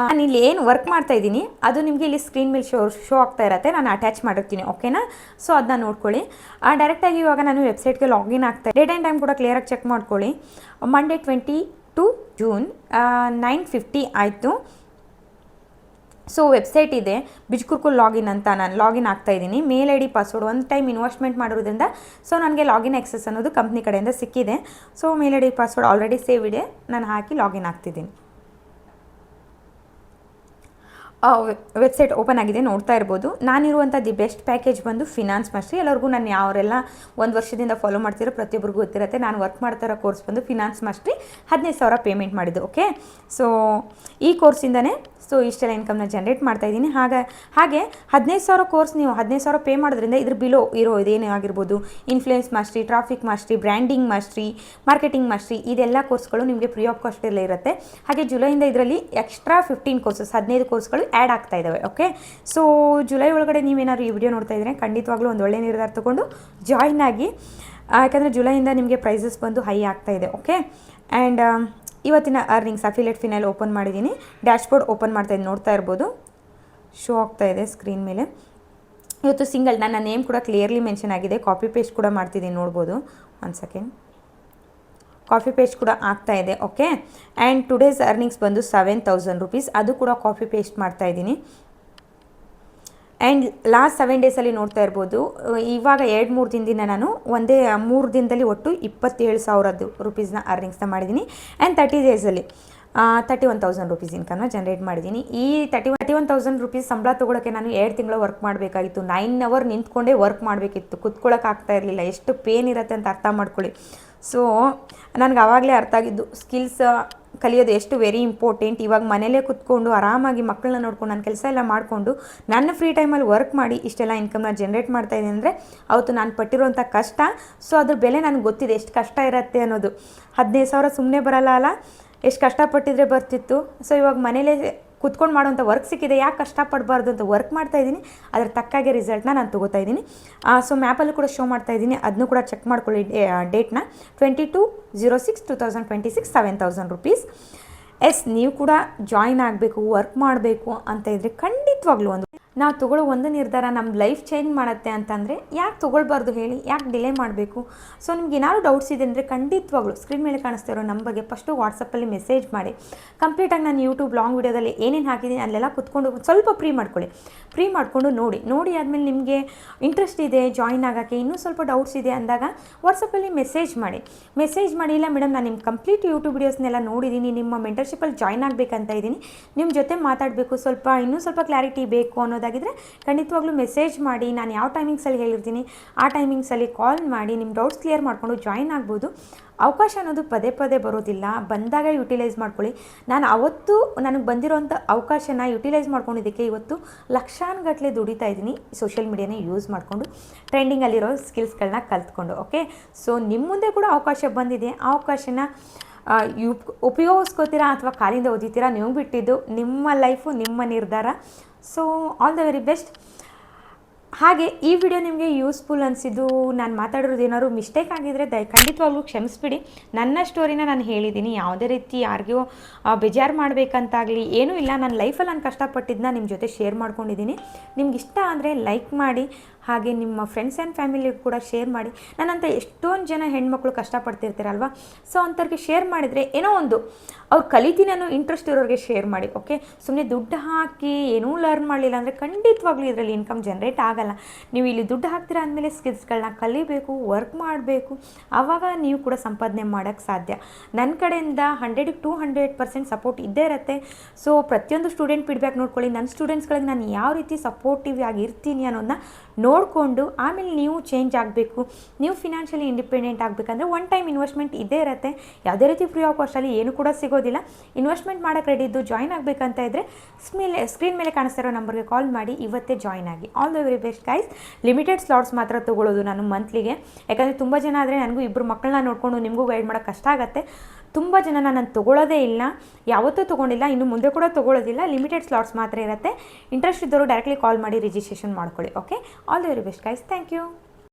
ನಾನು ಇಲ್ಲಿ ಏನು ವರ್ಕ್ ಮಾಡ್ತಾ ಇದ್ದೀನಿ ಅದು ನಿಮಗೆ ಇಲ್ಲಿ ಸ್ಕ್ರೀನ್ ಮೇಲೆ ಶೋ ಆಗ್ತಾ ಇರುತ್ತೆ. ನಾನು ಅಟ್ಯಾಚ್ ಮಾಡಿರ್ತೀನಿ, ಓಕೆನಾ. ಸೊ ಅದನ್ನ ನೋಡ್ಕೊಳ್ಳಿ. ಡೈರೆಕ್ಟಾಗಿ ಇವಾಗ ನಾನು ವೆಬ್ಸೈಟ್ಗೆ ಲಾಗಿನ್ ಆಗ್ತಾ, ಡೇಟ್ ಆ್ಯಂಡ್ ಟೈಮ್ ಕೂಡ ಕ್ಲಿಯರಾಗಿ ಚೆಕ್ ಮಾಡ್ಕೊಳ್ಳಿ. ಮಂಡೇ 22 ಜೂನ್ 9:50 ಆಯಿತು. ಸೊ ವೆಬ್ಸೈಟ್ ಇದೆ ಬಿಜ್ಕುರ್ಕುಲ್ ಲಾಗಿನ್ ಅಂತ. ನಾನು ಲಾಗಿನ್ ಆಗ್ತಾ ಇದ್ದೀನಿ. ಮೇಲ್ ID ಪಾಸ್ವರ್ಡ್ ಒಂದು ಟೈಮ್ ಇನ್ವೆಸ್ಟ್ಮೆಂಟ್ ಮಾಡೋದ್ರಿಂದ ಸೊ ನನಗೆ ಲಾಗಿನ್ ಆಕ್ಸೆಸ್ ಅನ್ನೋದು ಕಂಪ್ನಿ ಕಡೆಯಿಂದ ಸಿಕ್ಕಿದೆ. ಸೊ ಮೇಲ್ ID ಪಾಸ್ವರ್ಡ್ ಆಲ್ರೆಡಿ ಸೇವ್ ಇದೆ, ನಾನು ಹಾಕಿ ಲಾಗಿನ್ ಆಗ್ತಿದ್ದೀನಿ. ವೆಬ್ಸೈಟ್ ಓಪನ್ ಆಗಿದೆ, ನೋಡ್ತಾ ಇರ್ಬೋದು. ನಾನಿರುವಂಥ ದಿ ಬೆಸ್ಟ್ ಪ್ಯಾಕೇಜ್ ಬಂದು ಫಿನಾನ್ಸ್ ಮಾಸ್ಟ್ರಿ. ಎಲ್ಲರಿಗೂ ನಾನು ಯಾವರೆಲ್ಲ 1 ವರ್ಷದಿಂದ ಫಾಲೋ ಮಾಡ್ತಿರೋ ಪ್ರತಿಯೊಬ್ಬರಿಗೂ ಗೊತ್ತಿರುತ್ತೆ. ನಾನು ವರ್ಕ್ ಮಾಡ್ತಿರೋ ಕೋರ್ಸ್ ಬಂದು ಫಿನಾನ್ಸ್ ಮಾಸ್ಟ್ರಿ. 15,000 ಪೇಮೆಂಟ್ ಮಾಡಿದ್ದು, ಓಕೆ. ಸೊ ಈ ಕೋರ್ಸಿಂದನೇ ಸೊ ಇಷ್ಟೆಲ್ಲ ಇನ್ಕಮ್ನ ಜನ್ರೇಟ್ ಮಾಡ್ತಾಯಿದ್ದೀನಿ. ಹಾಗೆ 15,000 ಕೋರ್ಸ್ ನೀವು 15,000 ಪೇ ಮಾಡೋದ್ರಿಂದ ಇದ್ರ ಬಿಲೋ ಇರೋ ಇದೇನೇ ಆಗಿರ್ಬೋದು, influence mastery, traffic mastery, branding mastery, marketing mastery, ಇದೆಲ್ಲ ಕೋರ್ಸ್ಗಳು ನಿಮಗೆ ಫ್ರೀ ಆಫ್ ಕಾಸ್ಟಲ್ಲೇ ಇರುತ್ತೆ. ಹಾಗೆ ಜುಲೈಯಿಂದ ಇದರಲ್ಲಿ ಎಕ್ಸ್ಟ್ರಾ 15 ಕೋರ್ಸ್ಗಳು ಆ್ಯಡ್ ಆಗ್ತಾ ಇದ್ದಾವೆ, ಓಕೆ. ಸೊ ಜುಲೈ ಒಳಗಡೆ ನೀವೇನಾದ್ರು ಈ ವಿಡಿಯೋ ನೋಡ್ತಾ ಇದ್ರೆ ಖಂಡಿತವಾಗ್ಲೂ ಒಂದು ಒಳ್ಳೆ ನಿರ್ಧಾರ ತೊಗೊಂಡು ಜಾಯ್ನ್ ಆಗಿ. ಯಾಕಂದರೆ ಜುಲೈಯಿಂದ ನಿಮಗೆ ಪ್ರೈಸಸ್ ಬಂದು ಹೈ ಆಗ್ತಾ ಇದೆ, ಓಕೆ. ಆ್ಯಂಡ್ ಇವತ್ತಿನ ಅರ್ನಿಂಗ್ಸ್ ಅಫಿಲಿಯೇಟ್ ಫಿನಲ್ ಓಪನ್ ಮಾಡಿದ್ದೀನಿ. ಡ್ಯಾಶ್ಬೋರ್ಡ್ ಓಪನ್ ಮಾಡ್ತಾಯಿದ್ದೀನಿ, ನೋಡ್ತಾ ಇರ್ಬೋದು, ಶೋ ಆಗ್ತಾ ಇದೆ ಸ್ಕ್ರೀನ್ ಮೇಲೆ. ಇವತ್ತು ಸಿಂಗಲ್ ನನ್ನ ನೇಮ್ ಕೂಡ ಕ್ಲಿಯರ್ಲಿ ಮೆನ್ಷನ್ ಆಗಿದೆ. ಕಾಪಿ ಪೇಸ್ಟ್ ಕೂಡ ಮಾಡ್ತಿದ್ದೀನಿ, ನೋಡ್ಬೋದು. 1 ಸೆಕೆಂಡ್. ಕಾಫಿ ಪೇಸ್ಟ್ ಕೂಡ ಆಗ್ತಾ ಇದೆ, ಓಕೆ. ಆ್ಯಂಡ್ ಟುಡೇಸ್ ಅರ್ನಿಂಗ್ಸ್ ಬಂದು 7,000 ರುಪೀಸ್, ಅದು ಕೂಡ ಕಾಫಿ ಪೇಸ್ಟ್ ಮಾಡ್ತಾ ಇದ್ದೀನಿ. ಆ್ಯಂಡ್ ಲಾಸ್ಟ್ 7 ಡೇಸಲ್ಲಿ ನೋಡ್ತಾ ಇರ್ಬೋದು, ಇವಾಗ 2-3 ದಿನದಿಂದ ನಾನು ಒಂದೇ 3 ದಿನದಲ್ಲಿ ಒಟ್ಟು 27,000 ರುಪೀಸ್ನ ಅರ್ನಿಂಗ್ಸ್ನ ಮಾಡಿದ್ದೀನಿ. ಆ್ಯಂಡ್ 30 ಡೇಸಲ್ಲಿ 31,000 ರುಪೀಸ್ ಇನ್ಕಮ್ನ ಜನ್ರೇಟ್ ಮಾಡಿದ್ದೀನಿ. ಈ 31,000 ರುಪೀಸ್ ಸಂಬಳ ತೊಗೊಳಕ್ಕೆ ನಾನು 2 ತಿಂಗಳು ವರ್ಕ್ ಮಾಡಬೇಕಾಗಿತ್ತು. 9 ಅವರ್ ನಿಂತ್ಕೊಂಡೇ ವರ್ಕ್ ಮಾಡಬೇಕಿತ್ತು, ಕುತ್ಕೊಳ್ಳೋಕೆ ಆಗ್ತಾ ಇರಲಿಲ್ಲ. ಎಷ್ಟು ಪೇನ್ ಇರುತ್ತೆ ಅಂತ ಅರ್ಥ ಮಾಡ್ಕೊಳ್ಳಿ. ಸೊ ನನಗೆ ಆವಾಗಲೇ ಅರ್ಥ ಆಗಿದ್ದು ಸ್ಕಿಲ್ಸ್ ಕಲಿಯೋದು ಎಷ್ಟು ವೆರಿ ಇಂಪಾರ್ಟೆಂಟ್. ಇವಾಗ ಮನೇಲೇ ಕೂತ್ಕೊಂಡು ಆರಾಮಾಗಿ ಮಕ್ಕಳನ್ನ ನೋಡ್ಕೊಂಡು ನನ್ನ ಕೆಲಸ ಎಲ್ಲ ಮಾಡಿಕೊಂಡು ನನ್ನ ಫ್ರೀ ಟೈಮಲ್ಲಿ ವರ್ಕ್ ಮಾಡಿ ಇಷ್ಟೆಲ್ಲ ಇನ್ಕಮ್ನ ಜನ್ರೇಟ್ ಮಾಡ್ತಾಯಿದ್ದೀನಿ ಅಂದರೆ ಅವತ್ತು ನಾನು ಪಟ್ಟಿರೋಂಥ ಕಷ್ಟ. ಸೊ ಅದ್ರ ಬೆಲೆ ನನಗೆ ಗೊತ್ತಿದೆ, ಎಷ್ಟು ಕಷ್ಟ ಇರುತ್ತೆ ಅನ್ನೋದು. 15,000 ಸುಮ್ಮನೆ ಬರಲ್ಲ ಅಲ್ಲ, ಎಷ್ಟು ಕಷ್ಟಪಟ್ಟಿದ್ರೆ ಬರ್ತಿತ್ತು. ಸೊ ಇವಾಗ ಮನೇಲೇ ಕೂತ್ಕೊಂಡು ಮಾಡೋಂಥ ವರ್ಕ್ ಸಿಕ್ಕಿದೆ, ಯಾಕೆ ಕಷ್ಟಪಡಬಾರ್ದು ಅಂತ ವರ್ಕ್ ಮಾಡ್ತಾಯಿದ್ದೀನಿ, ಅದ್ರ ತಕ್ಕಾಗೆ ರಿಸಲ್ಟ್ನ ನಾನು ತೊಗೋತಾ ಇದ್ದೀನಿ. ಸೊ ಮ್ಯಾಪಲ್ಲೂ ಕೂಡ ಶೋ ಮಾಡ್ತಾಯಿದ್ದೀನಿ, ಅದನ್ನು ಕೂಡ ಚೆಕ್ ಮಾಡ್ಕೊಳ್ಳಿ ಡೇಟ್ನ. 22/06/2026 7,000 rupees. ನೀವು ಕೂಡ ಜಾಯಿನ್ ಆಗಬೇಕು, ವರ್ಕ್ ಮಾಡಬೇಕು ಅಂತ ಇದ್ದರೆ ಖಂಡಿತವಾಗ್ಲೂ ನಾವು ತೊಗೊಳ್ಳೋ ಒಂದು ನಿರ್ಧಾರ ನಮ್ಮ ಲೈಫ್ ಚೇಂಜ್ ಮಾಡುತ್ತೆ ಅಂತಂದರೆ ಯಾಕೆ ತೊಗೊಳ್ಬಾರ್ದು ಹೇಳಿ, ಯಾಕೆ ಡಿಲೇ ಮಾಡಬೇಕು? ಸೊ ನಿಮ್ಗೆ ಏನಾದ್ರು ಡೌಟ್ಸ್ ಇದೆ ಅಂದರೆ ಖಂಡಿತವಾಗ್ಲೂ ಸ್ಕ್ರೀನ್ ಮೇಲೆ ಕಾಣಿಸ್ತಾ ಇರೋ ನಂಬರ್ಗೆ ಫಸ್ಟು ವಾಟ್ಸಪ್ಪಲ್ಲಿ ಮೆಸೇಜ್ ಮಾಡಿ. ಕಂಪ್ಲೀಟಾಗಿ ನಾನು ಯೂಟ್ಯೂಬ್ ಲಾಂಗ್ ವೀಡಿಯೋದಲ್ಲಿ ಏನೇನು ಹಾಕಿದ್ದೀನಿ ಅಲ್ಲೆಲ್ಲ ಕುತ್ಕೊಂಡು ಸ್ವಲ್ಪ ಪ್ರೀ ಮಾಡಿಕೊಂಡು ನೋಡಿ ಆದಮೇಲೆ ನಿಮಗೆ ಇಂಟ್ರೆಸ್ಟ್ ಇದೆ ಜಾಯಿನ್ ಆಗೋಕ್ಕೆ, ಇನ್ನೂ ಸ್ವಲ್ಪ ಡೌಟ್ಸ್ ಇದೆ ಅಂದಾಗ ವಾಟ್ಸಪ್ಪಲ್ಲಿ ಮೆಸೇಜ್ ಮಾಡಿ. ಇಲ್ಲ ಮೇಡಮ್ ನಾನು ನಿಮ್ಮ ಕಂಪ್ಲೀಟ್ ಯೂಟ್ಯೂಬ್ ವೀಡಿಯೋಸ್ನೆಲ್ಲ ನೋಡಿದ್ದೀನಿ, ನಿಮ್ಮ ಮೆಂಟರ್ಶಿಪ್ಪಲ್ಲಿ ಜಾಯಿನ್ ಆಗಬೇಕಂತ ಇದ್ದೀನಿ, ನಿಮ್ಮ ಜೊತೆ ಮಾತಾಡಬೇಕು, ಇನ್ನೂ ಸ್ವಲ್ಪ ಕ್ಲಾರಿಟಿ ಬೇಕು ಅನ್ನೋದಾಗಿದ್ದರೆ ಖಂಡಿತವಾಗ್ಲೂ ಮೆಸೇಜ್ ಮಾಡಿ. ನಾನು ಯಾವ ಟೈಮಿಂಗ್ಸಲ್ಲಿ ಹೇಳಿರ್ತೀನಿ ಆ ಟೈಮಿಂಗ್ಸಲ್ಲಿ ಕಾಲ್ ಮಾಡಿ ನಿಮ್ಮ ಡೌಟ್ಸ್ ಕ್ಲಿಯರ್ ಮಾಡಿಕೊಂಡು ಜಾಯಿನ್ ಆಗ್ಬೋದು. ಅವಕಾಶ ಅನ್ನೋದು ಪದೇ ಪದೇ ಬರೋದಿಲ್ಲ, ಬಂದಾಗ ಯುಟಿಲೈಸ್ ಮಾಡ್ಕೊಳ್ಳಿ. ನಾನು ಅವತ್ತು ನನಗೆ ಬಂದಿರೋಂಥ ಅವಕಾಶನ ಯುಟಿಲೈಸ್ ಮಾಡ್ಕೊಂಡಿದ್ದಕ್ಕೆ ಇವತ್ತು ಲಕ್ಷಾನುಗಟ್ಟಲೆ ದುಡಿತಾ ಇದ್ದೀನಿ, ಸೋಷಿಯಲ್ ಮೀಡಿಯಾನ ಯೂಸ್ ಮಾಡಿಕೊಂಡು, ಟ್ರೆಂಡಿಂಗಲ್ಲಿರೋ ಸ್ಕಿಲ್ಸ್ಗಳನ್ನ ಕಲ್ತ್ಕೊಂಡು. ಓಕೆ, ಸೊ ನಿಮ್ಮ ಮುಂದೆ ಕೂಡ ಅವಕಾಶ ಬಂದಿದೆ, ಆ ಅವಕಾಶನ ಉಪಯೋಗಿಸ್ಕೋತೀರಾ ಅಥವಾ ಕಾಲಿಂದ ಓದಿತೀರಾ ನೀವು ಬಿಟ್ಟಿದ್ದು, ನಿಮ್ಮ ಲೈಫು ನಿಮ್ಮ ನಿರ್ಧಾರ. So all the very best. ಹಾಗೆ ಈ ವಿಡಿಯೋ ನಿಮಗೆ ಯೂಸ್ಫುಲ್ ಅನಿಸಿದ್ದು, ನಾನು ಮಾತಾಡಿರೋದು ಏನಾದ್ರು ಮಿಸ್ಟೇಕ್ ಆಗಿದ್ದರೆ ಖಂಡಿತವಾಗ್ಲೂ ಕ್ಷಮಿಸ್ಬಿಡಿ. ನನ್ನ ಸ್ಟೋರಿನ ನಾನು ಹೇಳಿದ್ದೀನಿ, ಯಾವುದೇ ರೀತಿ ಯಾರಿಗೂ ಬೇಜಾರು ಮಾಡಬೇಕಂತಾಗಲಿ ಏನೂ ಇಲ್ಲ. ನನ್ನ ಲೈಫಲ್ಲಿ ನಾನು ಕಷ್ಟಪಟ್ಟಿದ್ದನ್ನ ನಿಮ್ಮ ಜೊತೆ ಶೇರ್ ಮಾಡ್ಕೊಂಡಿದ್ದೀನಿ. ನಿಮ್ಗೆ ಇಷ್ಟ ಅಂದರೆ ಲೈಕ್ ಮಾಡಿ, ಹಾಗೆ ನಿಮ್ಮ ಫ್ರೆಂಡ್ಸ್ ಆ್ಯಂಡ್ ಫ್ಯಾಮಿಲಿಗೂ ಕೂಡ ಶೇರ್ ಮಾಡಿ. ನನ್ನಂಥ ಎಷ್ಟೊಂದು ಜನ ಹೆಣ್ಮಕ್ಳು ಕಷ್ಟಪಡ್ತಿರ್ತೀರಲ್ವ, ಸೊ ಅಂಥವ್ರಿಗೆ ಶೇರ್ ಮಾಡಿದರೆ ಏನೋ ಒಂದು ಅವ್ರು ಕಲಿತೀನಿ ಅನ್ನೋ ಇಂಟ್ರೆಸ್ಟ್ ಇರೋರಿಗೆ ಶೇರ್ ಮಾಡಿ. ಓಕೆ, ಸುಮ್ಮನೆ ದುಡ್ಡು ಹಾಕಿ ಏನೂ ಲರ್ನ್ ಮಾಡಲಿಲ್ಲ ಅಂದರೆ ಖಂಡಿತವಾಗ್ಲೂ ಇದರಲ್ಲಿ ಇನ್ಕಮ್ ಜನ್ರೇಟ್ ಆಗಲ್ಲ. ನೀವು ಇಲ್ಲಿ ದುಡ್ಡು ಹಾಕ್ತೀರಾ ಅಂದಮೇಲೆ ಸ್ಕಿಲ್ಸ್ಗಳನ್ನ ಕಲಿಬೇಕು, ವರ್ಕ್ ಮಾಡಬೇಕು, ಆವಾಗ ನೀವು ಕೂಡ ಸಂಪಾದನೆ ಮಾಡೋಕ್ಕೆ ಸಾಧ್ಯ. ನನ್ನ ಕಡೆಯಿಂದ 100% ಸಪೋರ್ಟ್ ಇದ್ದೇ ಇರುತ್ತೆ. ಸೊ ಪ್ರತಿಯೊಂದು ಸ್ಟೂಡೆಂಟ್ ಫೀಡ್ಬ್ಯಾಕ್ ನೋಡ್ಕೊಳ್ಳಿ. ನನ್ನ ಸ್ಟೂಡೆಂಟ್ಸ್ಗಳಿಗೆ ನಾನು ಯಾವ ರೀತಿ ಸಪೋರ್ಟಿವ್ ಆಗಿರ್ತೀನಿ ಅನ್ನೋದನ್ನ ನೋಡಿಕೊಂಡು ಆಮೇಲೆ ನೀವು ಚೇಂಜ್ ಆಗಬೇಕು, ನೀವು ಫಿನಾನ್ಷಿಯಲಿ ಇಂಡಿಪೆಂಡೆಂಟ್ ಆಗಬೇಕಂದ್ರೆ ಒನ್ ಟೈಮ್ ಇನ್ವೆಸ್ಟ್ಮೆಂಟ್ ಇದ್ದೇ ಇರುತ್ತೆ. ಯಾವುದೇ ರೀತಿ ಫ್ರೀ ಆಫ್ ಕಾಸ್ಟಲ್ಲಿ ಏನು ಕೂಡ ಸಿಗೋದಿಲ್ಲ. ಇನ್ವೆಸ್ಟ್ಮೆಂಟ್ ಮಾಡೋಕ್ಕೆ ರೆಡಿ ಇದ್ದು ಜಾಯಿನ್ ಆಗಬೇಕಂತ ಇದ್ದರೆ ಸ್ಕ್ರೀನ್ ಮೇಲೆ ಕಾಣಿಸ್ತಾ ಇರೋ ನಂಬರ್ಗೆ ಕಾಲ್ ಮಾಡಿ, ಇವತ್ತೇ ಜಾಯಿನ್ ಆಗಿ. All the very best guys. Limited slots ಮಾತ್ರ ತೊಗೊಳ್ಳೋದು ನಾನು ಮಂತ್ಲಿಗೆ, ಯಾಕಂದರೆ ತುಂಬ ಜನ ಆದರೆ ನನಗೂ ಇಬ್ಬರು ಮಕ್ಕಳನ್ನ ನೋಡಿಕೊಂಡು ನಿಮಗೂ ಗೈಡ್ ಮಾಡೋಕ್ಕೆ ಕಷ್ಟ ಆಗುತ್ತೆ. ತುಂಬ ಜನ ನಾನು ತೊಗೊಳ್ಳೋದೇ ಇಲ್ಲ, ಯಾವತ್ತೂ ತೊಗೊಂಡಿಲ್ಲ, ಇನ್ನು ಮುಂದೆ ಕೂಡ ತೊಗೊಳ್ಳೋದಿಲ್ಲ. ಲಿಮಿಟೆಡ್ ಸ್ಲಾಟ್ಸ್ ಮಾತ್ರ ಇರುತ್ತೆ. ಇಂಟ್ರೆಸ್ಟ್ ಇದ್ದವರು ಡೈರೆಕ್ಟ್ಲಿ ಕಾಲ್ ಮಾಡಿ ರಿಜಿಸ್ಟ್ರೇಷನ್ ಮಾಡ್ಕೊಳ್ಳಿ. Okay, all the very best guys. Thank you.